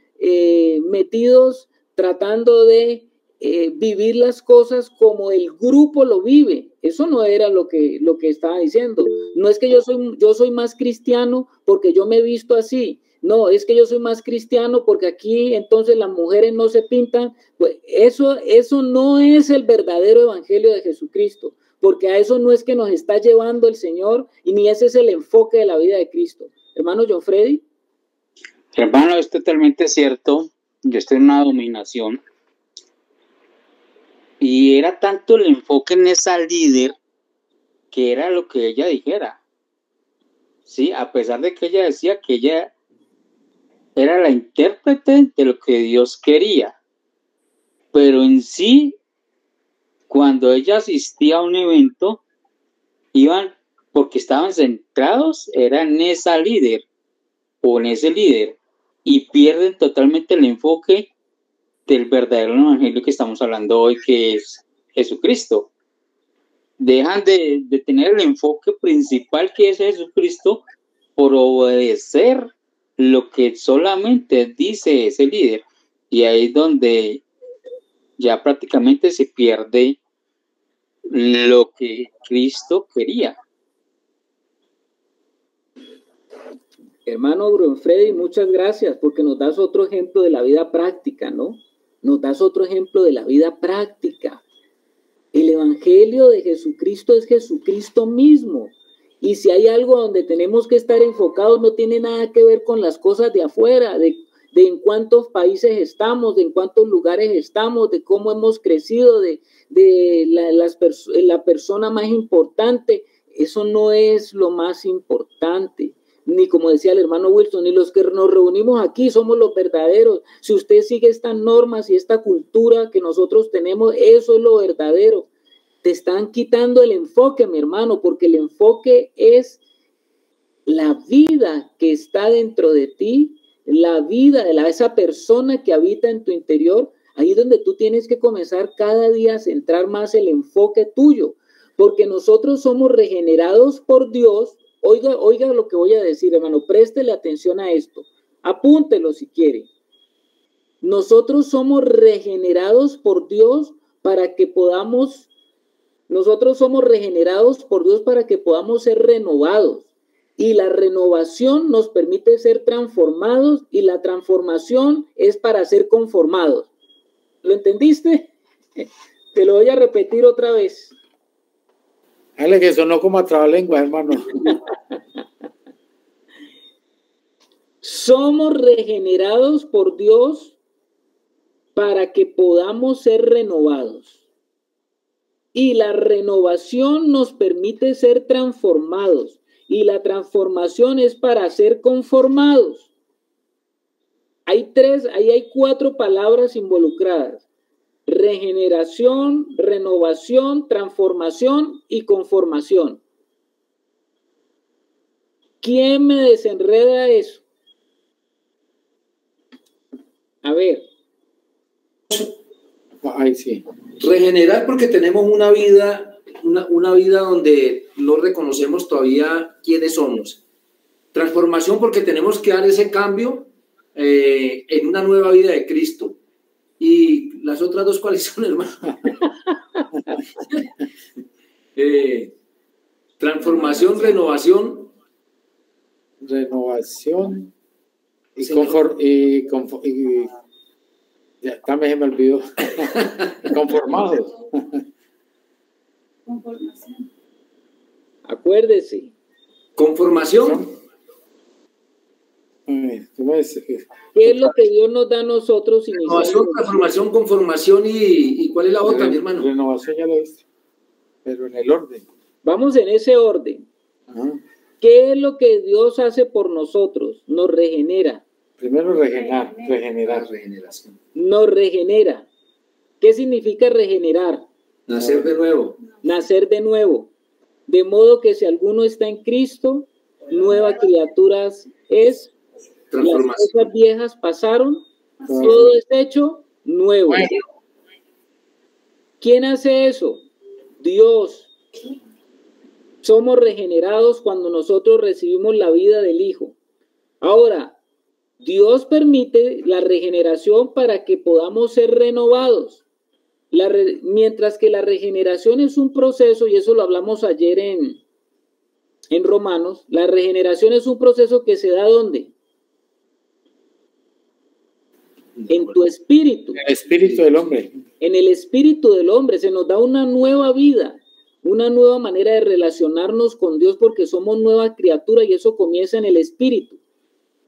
metidos tratando de vivir las cosas como el grupo lo vive. Eso no era lo que estaba diciendo. No es que yo soy más cristiano porque yo me he visto así. No, es que yo soy más cristiano porque aquí entonces las mujeres no se pintan. Pues eso no es el verdadero evangelio de Jesucristo, porque a eso no es que nos está llevando el Señor y ni ese es el enfoque de la vida de Cristo. Hermano John Freddy.
Hermano, es totalmente cierto. Yo estoy en una dominación. Y era tanto el enfoque en esa líder que era lo que ella dijera. Sí, a pesar de que ella decía que ella era la intérprete de lo que Dios quería. Pero en sí, cuando ella asistía a un evento, iban porque estaban centrados, era en esa líder o en ese líder, y pierden totalmente el enfoque del verdadero evangelio que estamos hablando hoy, que es Jesucristo. Dejan de tener el enfoque principal, que es Jesucristo, por obedecer lo que solamente dice ese líder, y ahí es donde ya prácticamente se pierde lo que Cristo quería.
Hermano John Freddy, muchas gracias, porque nos das otro ejemplo de la vida práctica, ¿no? Nos das otro ejemplo de la vida práctica. El evangelio de Jesucristo es Jesucristo mismo. Y si hay algo donde tenemos que estar enfocados, no tiene nada que ver con las cosas de afuera, de en cuántos países estamos, de en cuántos lugares estamos, de cómo hemos crecido, de la persona más importante. Eso no es lo más importante. ni como decía el hermano Wilson, ni los que nos reunimos aquí somos los verdaderos. Si usted sigue estas normas y esta cultura que nosotros tenemos, eso es lo verdadero. Te están quitando el enfoque, mi hermano, porque el enfoque es la vida que está dentro de ti, la vida de esa persona que habita en tu interior. Ahí es donde tú tienes que comenzar cada día a centrar más el enfoque tuyo, porque nosotros somos regenerados por Dios. Oiga lo que voy a decir, hermano, préstele atención a esto, apúntelo si quiere. Nosotros somos regenerados por Dios para que podamos, ser renovados. Y la renovación nos permite ser transformados y la transformación es para ser conformados. ¿Lo entendiste? Te lo voy a repetir otra vez.
Dale, que sonó como a trabalengua, hermano.
Somos regenerados por Dios para que podamos ser renovados. Y la renovación nos permite ser transformados. Y la transformación es para ser conformados. Ahí hay 4 palabras involucradas: regeneración, renovación, transformación y conformación. ¿Quién me desenreda eso? A ver.
Ay, sí.
Regenerar porque tenemos una vida donde no reconocemos todavía quiénes somos. Transformación porque tenemos que dar ese cambio en una nueva vida de Cristo. Y las otras 2, ¿cuáles son, hermano? Transformación, renovación.
Renovación y ya también se me olvidó. Conformados.
Conformación.
Acuérdese.
Conformación.
¿Cómo es?
¿Qué es lo que Dios nos da a nosotros?
Renovación, transformación, conformación y ¿cuál es la otra, mi hermano?
Renovación ya lo viste, pero en el orden.
Vamos en ese orden.
Ajá.
¿Qué es lo que Dios hace por nosotros? Nos regenera.
Primero regenerar.
Regeneración.
Nos regenera. ¿Qué significa regenerar?
Nacer de nuevo.
Nacer de nuevo. De modo que si alguno está en Cristo, nueva criatura es. Las cosas viejas pasaron, todo es hecho nuevo. Bueno. ¿Quién hace eso? Dios. Somos regenerados cuando nosotros recibimos la vida del Hijo. Ahora, Dios permite la regeneración para que podamos ser renovados. Mientras que la regeneración es un proceso, y eso lo hablamos ayer en Romanos, la regeneración es un proceso que se da ¿dónde? En tu espíritu.
El espíritu del hombre.
En el espíritu del hombre se nos da una nueva vida, una nueva manera de relacionarnos con Dios porque somos nueva criatura y eso comienza en el espíritu.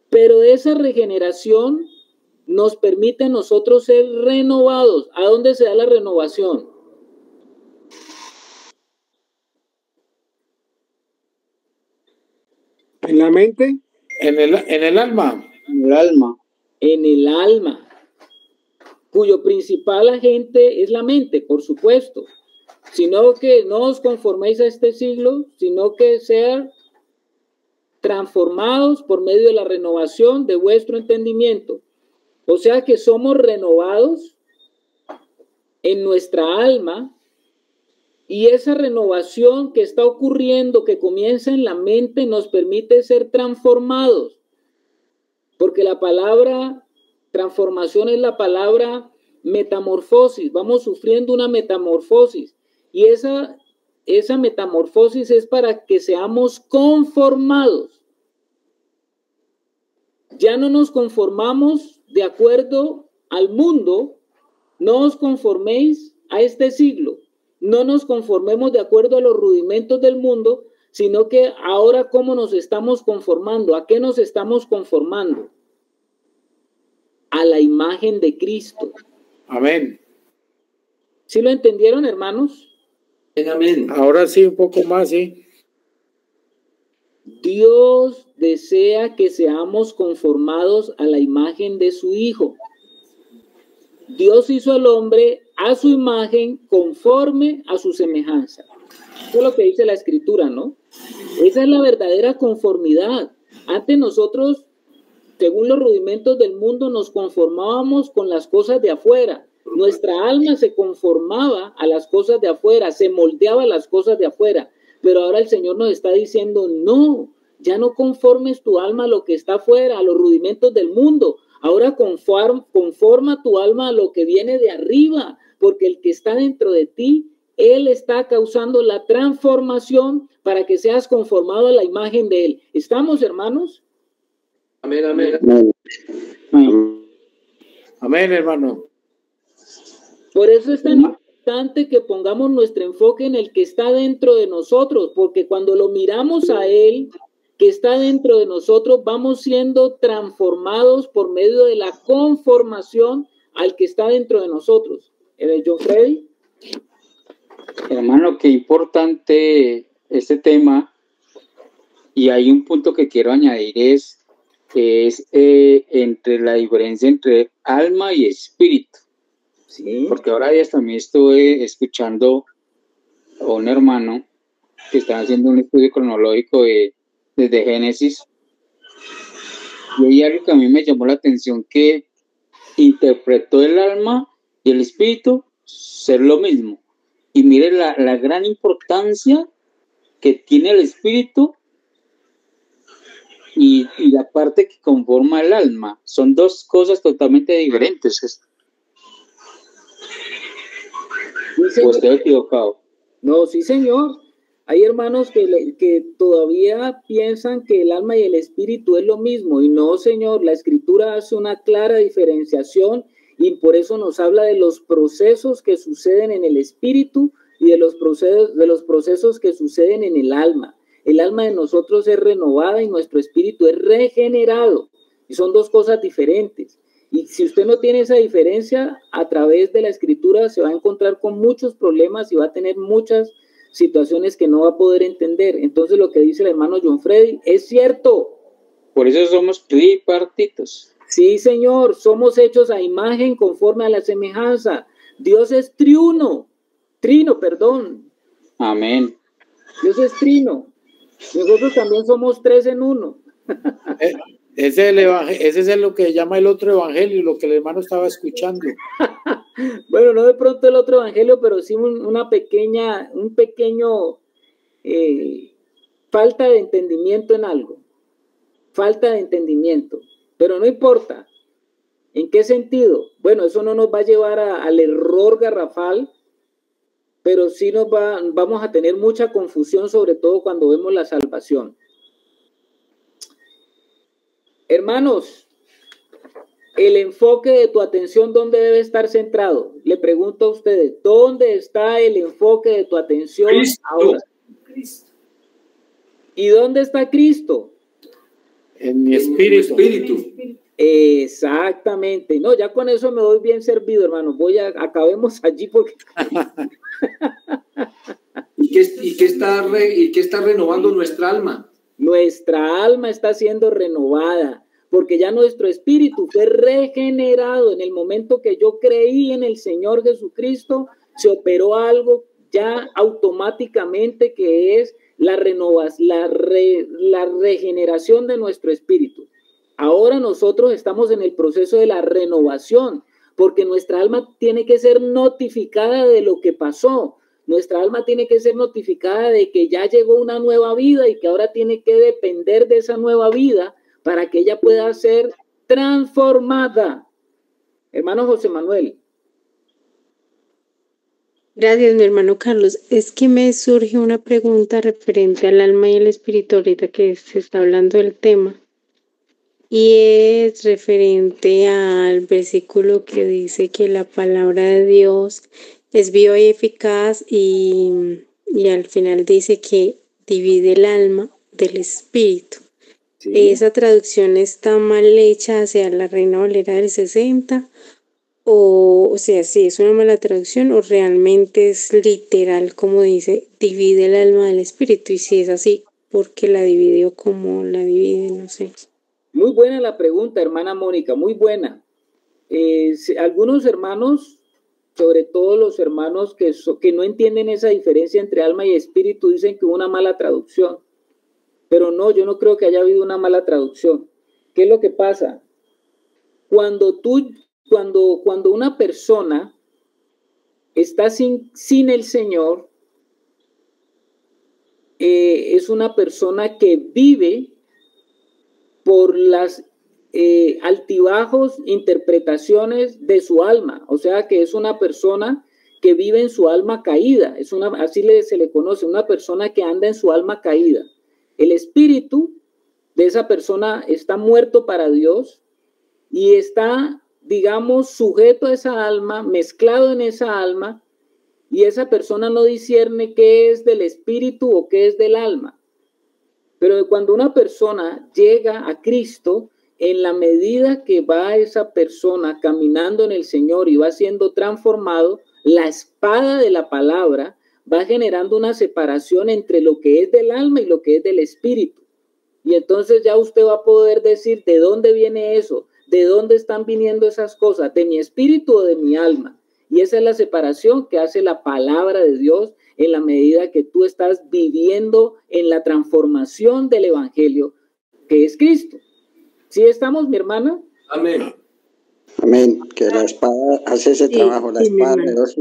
Pero esa regeneración nos permite a nosotros ser renovados. ¿A dónde se da la renovación?
¿En la mente?
En el alma.
En el alma.
En el alma, cuyo principal agente es la mente, por supuesto. Sino que no os conforméis a este siglo, sino que sean transformados por medio de la renovación de vuestro entendimiento. O sea que somos renovados en nuestra alma y esa renovación que está ocurriendo, que comienza en la mente, nos permite ser transformados. Porque la palabra transformación es la palabra metamorfosis. Vamos sufriendo una metamorfosis. Y esa metamorfosis es para que seamos conformados. Ya no nos conformamos de acuerdo al mundo. No os conforméis a este siglo. No nos conformemos de acuerdo a los rudimentos del mundo, sino que ahora ¿cómo nos estamos conformando? ¿A qué nos estamos conformando? A la imagen de Cristo.
Amén.
¿Sí lo entendieron, hermanos?
Amén.
Ahora sí, un poco más, sí.
Dios desea que seamos conformados a la imagen de su Hijo. Dios hizo al hombre a su imagen conforme a su semejanza. Eso es lo que dice la Escritura, ¿no? Esa es la verdadera conformidad. Antes nosotros, según los rudimentos del mundo, nos conformábamos con las cosas de afuera. Nuestra alma se conformaba a las cosas de afuera, se moldeaba a las cosas de afuera. Pero ahora el Señor nos está diciendo, no, ya no conformes tu alma a lo que está afuera, a los rudimentos del mundo. Ahora conforma tu alma a lo que viene de arriba, porque el que está dentro de ti, Él está causando la transformación para que seas conformado a la imagen de Él. ¿Estamos, hermanos?
Amén, amén.
Amén, hermano.
Por eso es tan importante que pongamos nuestro enfoque en el que está dentro de nosotros, porque cuando lo miramos a Él, que está dentro de nosotros, vamos siendo transformados por medio de la conformación al que está dentro de nosotros. John Freddy.
Hermano, qué importante este tema, y hay un punto que quiero añadir, es entre la diferencia entre alma y espíritu.
Sí.
Porque ahora ya también estuve escuchando a un hermano que está haciendo un estudio cronológico desde Génesis, y hay algo que a mí me llamó la atención, que interpretó el alma y el espíritu ser lo mismo. Y mire la gran importancia que tiene el espíritu y la parte que conforma el alma. Son dos cosas totalmente diferentes. ¿O estoy equivocado?
No, sí, señor. Hay hermanos que todavía piensan que el alma y el espíritu es lo mismo, y no, señor. La Escritura hace una clara diferenciación, y por eso nos habla de los procesos que suceden en el espíritu y de los procesos que suceden en el alma. El alma de nosotros es renovada y nuestro espíritu es regenerado, y son dos cosas diferentes. Y si usted no tiene esa diferencia, a través de la Escritura se va a encontrar con muchos problemas y va a tener muchas situaciones que no va a poder entender. Entonces lo que dice el hermano John Freddy es cierto.
Por eso somos tripartitos.
Sí, señor, somos hechos a imagen conforme a la semejanza. Dios es trino, perdón.
Amén.
Dios es trino. Nosotros también somos tres en uno.
Ese es lo que llama el otro evangelio, lo que el hermano estaba escuchando.
Bueno, no de pronto el otro evangelio, pero sí un pequeño falta de entendimiento en algo. Falta de entendimiento. Pero no importa. ¿En qué sentido? Bueno, eso no nos va a llevar al error garrafal, pero sí vamos a tener mucha confusión, sobre todo cuando vemos la salvación. Hermanos, el enfoque de tu atención, ¿dónde debe estar centrado? Le pregunto a ustedes, ¿dónde está el enfoque de tu atención ahora? Cristo. ¿Y dónde está Cristo?
En mi espíritu.
Exactamente. No, ya con eso me doy bien servido, hermano. Acabemos allí porque...
¿Y qué está renovando nuestra alma?
Nuestra alma está siendo renovada, porque ya nuestro espíritu fue regenerado. En el momento que yo creí en el Señor Jesucristo, se operó algo ya automáticamente, que es la regeneración de nuestro espíritu. Ahora nosotros estamos en el proceso de la renovación, porque nuestra alma tiene que ser notificada de lo que pasó. Nuestra alma tiene que ser notificada de que ya llegó una nueva vida y que ahora tiene que depender de esa nueva vida para que ella pueda ser transformada. Hermano José Manuel.
Gracias, mi hermano Carlos. Es que me surge una pregunta referente al alma y el espíritu ahorita que se está hablando del tema. Y es referente al versículo que dice que la palabra de Dios es viva y eficaz, y al final dice que divide el alma del espíritu. Sí. Esa traducción está mal hecha hacia la Reina Valera del 60, o sea, si es una mala traducción o realmente es literal como dice, divide el alma del espíritu. Y si es así, porque la divide o cómo la divide, no sé.
Muy buena la pregunta, hermana Mónica, muy buena. Algunos hermanos, sobre todo los hermanos que no entienden esa diferencia entre alma y espíritu, dicen que hubo una mala traducción. Pero no, yo no creo que haya habido una mala traducción. ¿Qué es lo que pasa? Cuando una persona está sin el Señor, es una persona que vive por las altibajos, interpretaciones de su alma. O sea que es una persona que vive en su alma caída. Así se le conoce, una persona que anda en su alma caída. El espíritu de esa persona está muerto para Dios y está, digamos, sujeto a esa alma, mezclado en esa alma, y esa persona no discierne qué es del espíritu o qué es del alma. Pero cuando una persona llega a Cristo, en la medida que va esa persona caminando en el Señor y va siendo transformado, la espada de la palabra va generando una separación entre lo que es del alma y lo que es del espíritu. Y entonces ya usted va a poder decir de dónde viene eso, de dónde están viniendo esas cosas, de mi espíritu o de mi alma. Y esa es la separación que hace la palabra de Dios en la medida que tú estás viviendo en la transformación del evangelio, que es Cristo. ¿Sí estamos, mi hermana?
Amén.
Amén. Que la espada hace ese trabajo, la espada de Dios.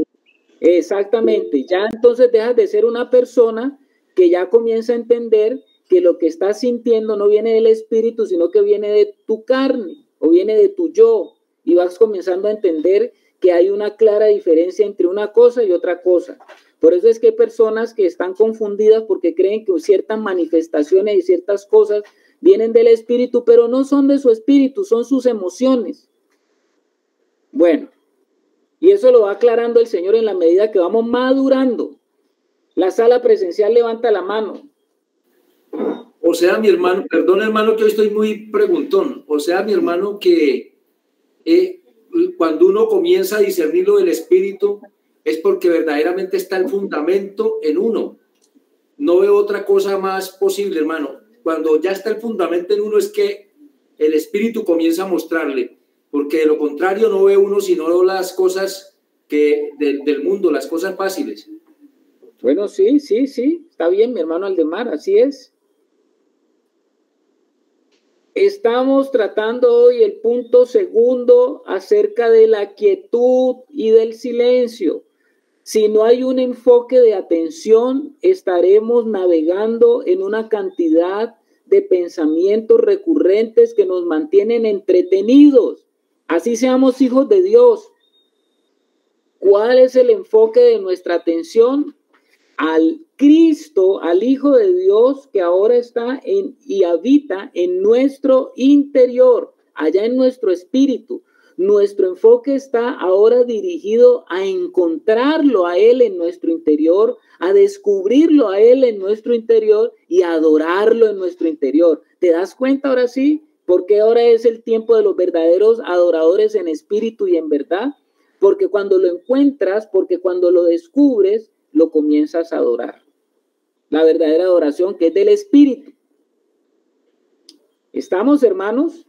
Exactamente. Ya entonces dejas de ser una persona que ya comienza a entender que lo que estás sintiendo no viene del espíritu, sino que viene de tu carne o viene de tu yo. Y vas comenzando a entender que hay una clara diferencia entre una cosa y otra cosa. Por eso es que hay personas que están confundidas porque creen que ciertas manifestaciones y ciertas cosas vienen del espíritu, pero no son de su espíritu, son sus emociones. Bueno, y eso lo va aclarando el Señor en la medida que vamos madurando. La sala presencial levanta la mano.
O sea, mi hermano, perdón hermano que hoy estoy muy preguntón, o sea, mi hermano, que cuando uno comienza a discernir lo del espíritu es porque verdaderamente está el fundamento en uno. No veo otra cosa más posible, hermano. Cuando ya está el fundamento en uno es que el espíritu comienza a mostrarle, porque de lo contrario no ve uno sino las cosas del mundo, las cosas fáciles.
Bueno, sí, está bien, mi hermano Aldemar, así es. Estamos tratando hoy el punto segundo acerca de la quietud y del silencio. Si no hay un enfoque de atención, estaremos navegando en una cantidad de pensamientos recurrentes que nos mantienen entretenidos. Así seamos hijos de Dios. ¿Cuál es el enfoque de nuestra atención? Al Cristo, al Hijo de Dios que ahora está y habita en nuestro interior, allá en nuestro espíritu. Nuestro enfoque está ahora dirigido a encontrarlo a Él en nuestro interior, a descubrirlo a Él en nuestro interior y a adorarlo en nuestro interior. ¿Te das cuenta ahora sí? Porque ahora es el tiempo de los verdaderos adoradores en espíritu y en verdad. Porque cuando lo encuentras, porque cuando lo descubres, lo comienzas a adorar. La verdadera adoración que es del espíritu. ¿Estamos, hermanos?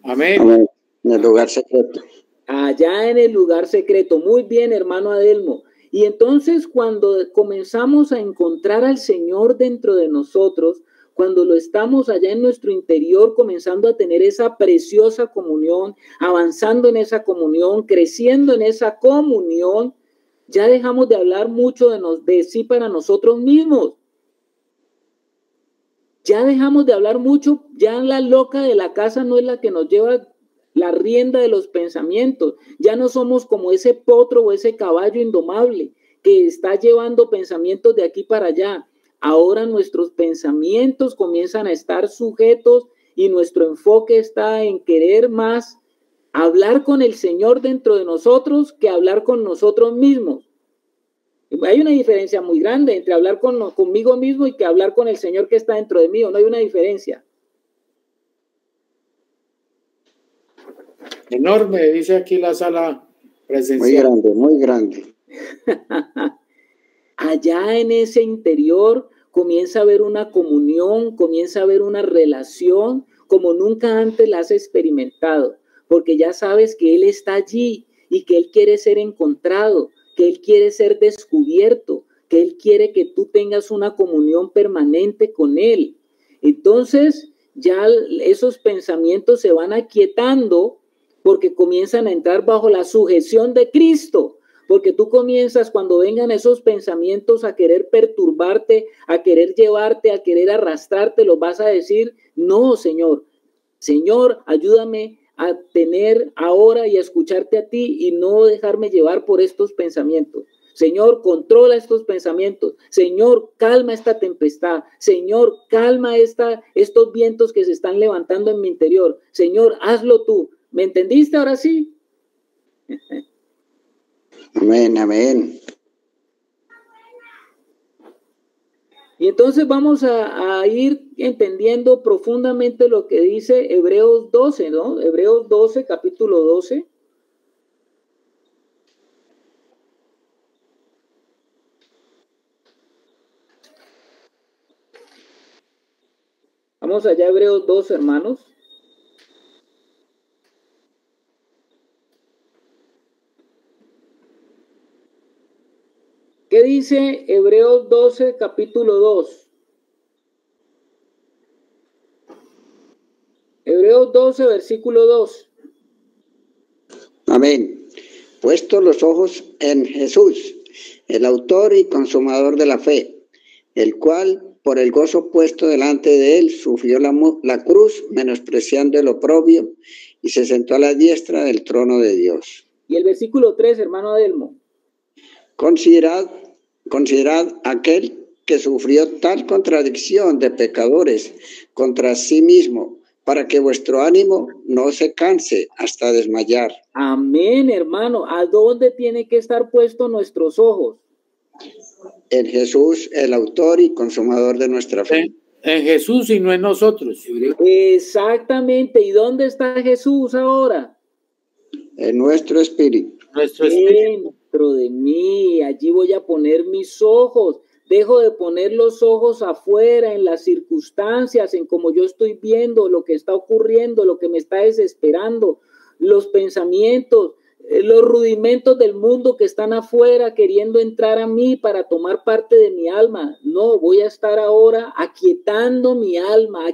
Amén.
Amén. En el lugar secreto.
Allá en el lugar secreto. Muy bien, hermano Adelmo. Y entonces cuando comenzamos a encontrar al Señor dentro de nosotros, cuando lo estamos allá en nuestro interior, comenzando a tener esa preciosa comunión, avanzando en esa comunión, creciendo en esa comunión, ya dejamos de hablar mucho de sí para nosotros mismos. Ya dejamos de hablar mucho, ya la loca de la casa no es la que nos lleva la rienda de los pensamientos. Ya no somos como ese potro o ese caballo indomable que está llevando pensamientos de aquí para allá. Ahora nuestros pensamientos comienzan a estar sujetos y nuestro enfoque está en querer más hablar con el Señor dentro de nosotros que hablar con nosotros mismos. Hay una diferencia muy grande entre hablar conmigo mismo y que hablar con el Señor que está dentro de mí. No hay una diferencia.
Enorme, dice aquí la sala presencial.
Muy grande, muy grande.
Allá en ese interior comienza a haber una comunión, comienza a haber una relación como nunca antes la has experimentado, porque ya sabes que Él está allí y que Él quiere ser encontrado, que Él quiere ser descubierto, que Él quiere que tú tengas una comunión permanente con Él. Entonces, ya esos pensamientos se van aquietando porque comienzan a entrar bajo la sujeción de Cristo. Porque tú comienzas, cuando vengan esos pensamientos a querer perturbarte, a querer llevarte, a querer arrastrarte, los vas a decir, no, Señor. Señor, ayúdame a tener ahora y a escucharte a ti y no dejarme llevar por estos pensamientos. Señor, controla estos pensamientos. Señor, calma esta tempestad. Señor, calma estos vientos que se están levantando en mi interior. Señor, hazlo tú. ¿Me entendiste ahora sí?
Amén, amén.
Y entonces vamos a ir entendiendo profundamente lo que dice Hebreos 12, ¿no? Hebreos 12, capítulo 12. Vamos allá, Hebreos 12, hermanos. ¿Qué dice Hebreos 12, capítulo 2? Hebreos 12, versículo 2.
Amén. Puesto los ojos en Jesús, el autor y consumador de la fe, el cual, por el gozo puesto delante de él, sufrió la cruz, menospreciando el oprobio, y se sentó a la diestra del trono de Dios.
Y el versículo 3, hermano Adelmo.
Considerad aquel que sufrió tal contradicción de pecadores contra sí mismo, para que vuestro ánimo no se canse hasta desmayar.
Amén, hermano. ¿A dónde tiene que estar puestos nuestros ojos?
En Jesús, el autor y consumador de nuestra fe.
En Jesús y no en nosotros.
Exactamente. ¿Y dónde está Jesús ahora?
En nuestro espíritu.
Nuestro espíritu.
Dentro de mí. Allí voy a poner mis ojos. Dejo de poner los ojos afuera, en las circunstancias, en cómo yo estoy viendo lo que está ocurriendo, lo que me está desesperando, los pensamientos, los rudimentos del mundo que están afuera queriendo entrar a mí para tomar parte de mi alma. No, voy a estar ahora aquietando mi alma,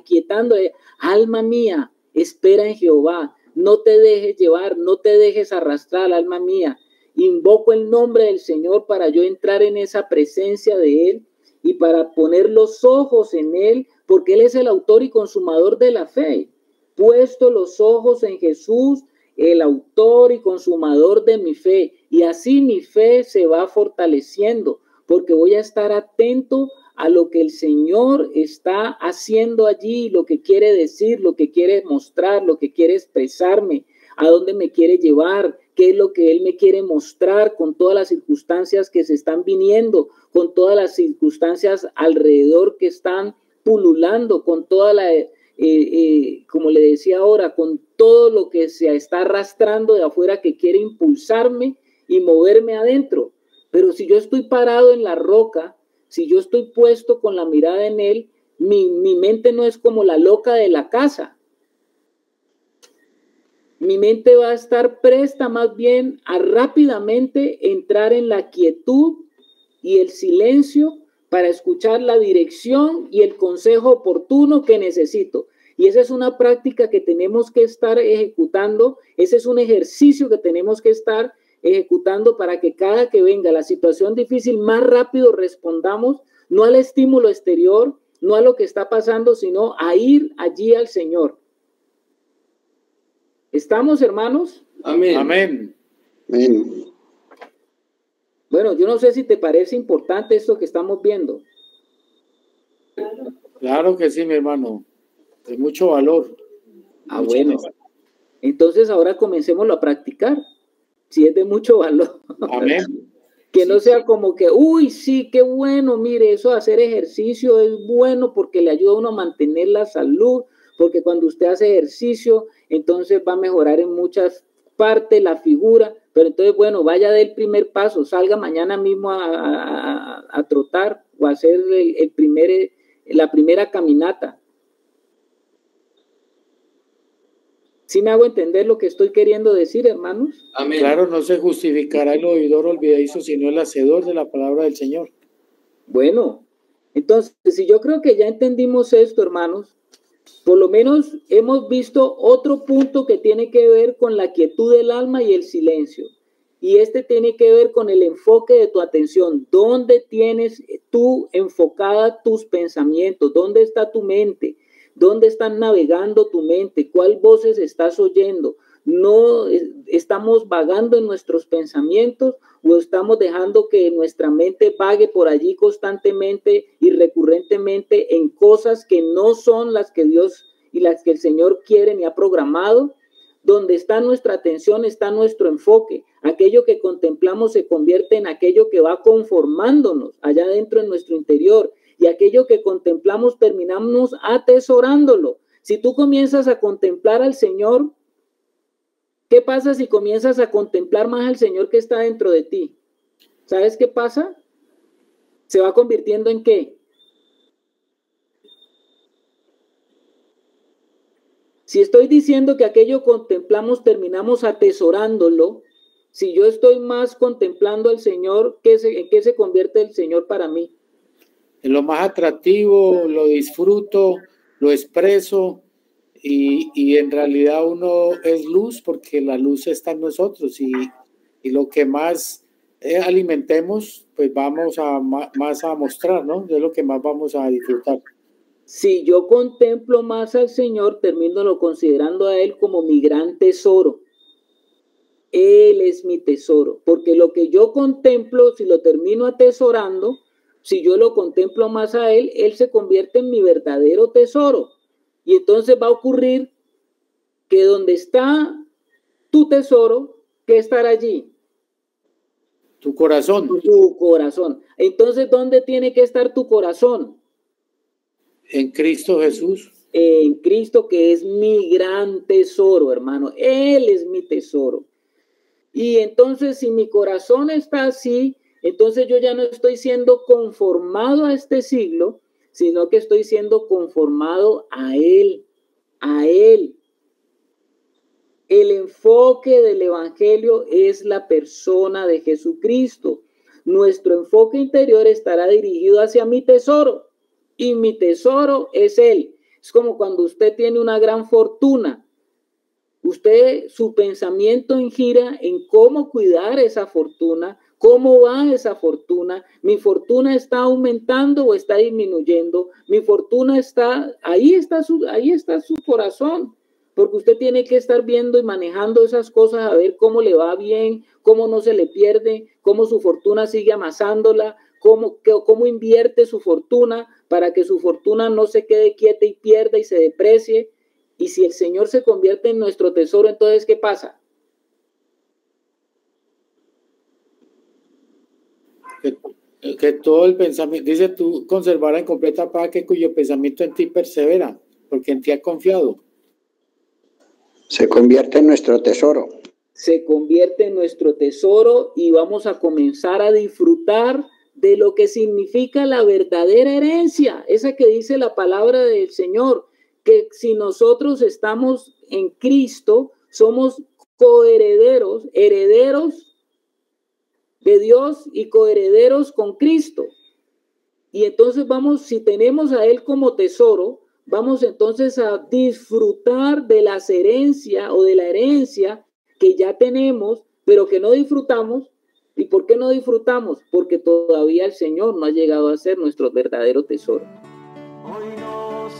alma mía, espera en Jehová. No te dejes llevar, no te dejes arrastrar, alma mía. Invoco el nombre del Señor para yo entrar en esa presencia de Él y para poner los ojos en Él, porque Él es el autor y consumador de la fe. Puesto los ojos en Jesús, el autor y consumador de mi fe, y así mi fe se va fortaleciendo, porque voy a estar atento a lo que el Señor está haciendo allí, lo que quiere decir, lo que quiere mostrar, lo que quiere expresarme, a dónde me quiere llevar, qué es lo que Él me quiere mostrar con todas las circunstancias que se están viniendo, con todas las circunstancias alrededor que están pululando, con toda la, como le decía ahora, con todo lo que se está arrastrando de afuera que quiere impulsarme y moverme adentro. Pero si yo estoy parado en la roca, si yo estoy puesto con la mirada en Él, mi mente no es como la loca de la casa. Mi mente va a estar presta más bien a rápidamente entrar en la quietud y el silencio para escuchar la dirección y el consejo oportuno que necesito. Y esa es una práctica que tenemos que estar ejecutando, ese es un ejercicio que tenemos que estar ejecutando para que cada que venga la situación difícil, más rápido respondamos, no al estímulo exterior, no a lo que está pasando, sino a ir allí al Señor. ¿Estamos, hermanos?
Amén.
Amén.
Amén.
Bueno, yo no sé si te parece importante esto que estamos viendo.
Claro que sí, mi hermano. De mucho valor.
Bueno. Entonces ahora comencémoslo a practicar. Si es de mucho valor.
Amén.
Que no sea como que, uy, sí, qué bueno, mire, eso de hacer ejercicio es bueno porque le ayuda a uno a mantener la salud, porque cuando usted hace ejercicio, entonces va a mejorar en muchas partes la figura, pero entonces, bueno, vaya del primer paso, salga mañana mismo a trotar, o hacer la primera caminata. ¿Sí me hago entender lo que estoy queriendo decir, hermanos?
Amén.
Claro, no se justificará el oidor olvidadizo, sino el hacedor de la palabra del Señor.
Bueno, entonces, si yo creo que ya entendimos esto, hermanos, por lo menos hemos visto otro punto que tiene que ver con la quietud del alma y el silencio. Y este tiene que ver con el enfoque de tu atención. ¿Dónde tienes tú enfocada tus pensamientos? ¿Dónde está tu mente? ¿Dónde están navegando tu mente? ¿Cuál voces estás oyendo? ¿No estamos vagando en nuestros pensamientos o estamos dejando que nuestra mente vague por allí constantemente y recurrentemente en cosas que no son las que Dios y las que el Señor quiere ni ha programado? Donde está nuestra atención está nuestro enfoque. Aquello que contemplamos se convierte en aquello que va conformándonos allá dentro en nuestro interior. Y aquello que contemplamos terminamos atesorándolo. Si tú comienzas a contemplar al Señor, ¿qué pasa si comienzas a contemplar más al Señor que está dentro de ti? ¿Sabes qué pasa? ¿Se va convirtiendo en qué? Si estoy diciendo que aquello contemplamos terminamos atesorándolo, si yo estoy más contemplando al Señor, ¿en qué se convierte el Señor para mí?
En lo más atractivo, lo disfruto, lo expreso y en realidad uno es luz porque la luz está en nosotros y lo que más alimentemos, pues vamos a más a mostrar, ¿no? Es lo que más vamos a disfrutar.
Si yo contemplo más al Señor, termino considerando a Él como mi gran tesoro. Él es mi tesoro, porque lo que yo contemplo, si lo termino atesorando, si yo lo contemplo más a Él, Él se convierte en mi verdadero tesoro. Y entonces va a ocurrir que donde está tu tesoro, ¿qué estará allí?
Tu corazón.
Tu corazón. Entonces, ¿dónde tiene que estar tu corazón?
En Cristo Jesús.
En Cristo, que es mi gran tesoro, hermano. Él es mi tesoro. Y entonces, si mi corazón está así, entonces yo ya no estoy siendo conformado a este siglo, sino que estoy siendo conformado a Él, a Él. El enfoque del Evangelio es la persona de Jesucristo. Nuestro enfoque interior estará dirigido hacia mi tesoro y mi tesoro es Él. Es como cuando usted tiene una gran fortuna. Su pensamiento gira en cómo cuidar esa fortuna, cómo va esa fortuna. Mi fortuna está aumentando o está disminuyendo. Mi fortuna ahí está su corazón, porque usted tiene que estar viendo y manejando esas cosas a ver cómo le va bien, cómo no se le pierde, cómo su fortuna sigue amasándola, cómo invierte su fortuna para que su fortuna no se quede quieta y pierda y se deprecie. Y si el Señor se convierte en nuestro tesoro, entonces, ¿qué pasa?
Que todo el pensamiento, dice tú, conservará en completa paz que cuyo pensamiento en ti persevera, porque en ti ha confiado.
Se convierte en nuestro tesoro.
Se convierte en nuestro tesoro y vamos a comenzar a disfrutar de lo que significa la verdadera herencia, esa que dice la palabra del Señor, que si nosotros estamos en Cristo, somos coherederos, herederos de Dios y coherederos con Cristo. Y entonces si tenemos a Él como tesoro, vamos entonces a disfrutar de la herencia o de la herencia que ya tenemos, pero que no disfrutamos. ¿Y por qué no disfrutamos? Porque todavía el Señor no ha llegado a ser nuestro verdadero tesoro.
Hoy nos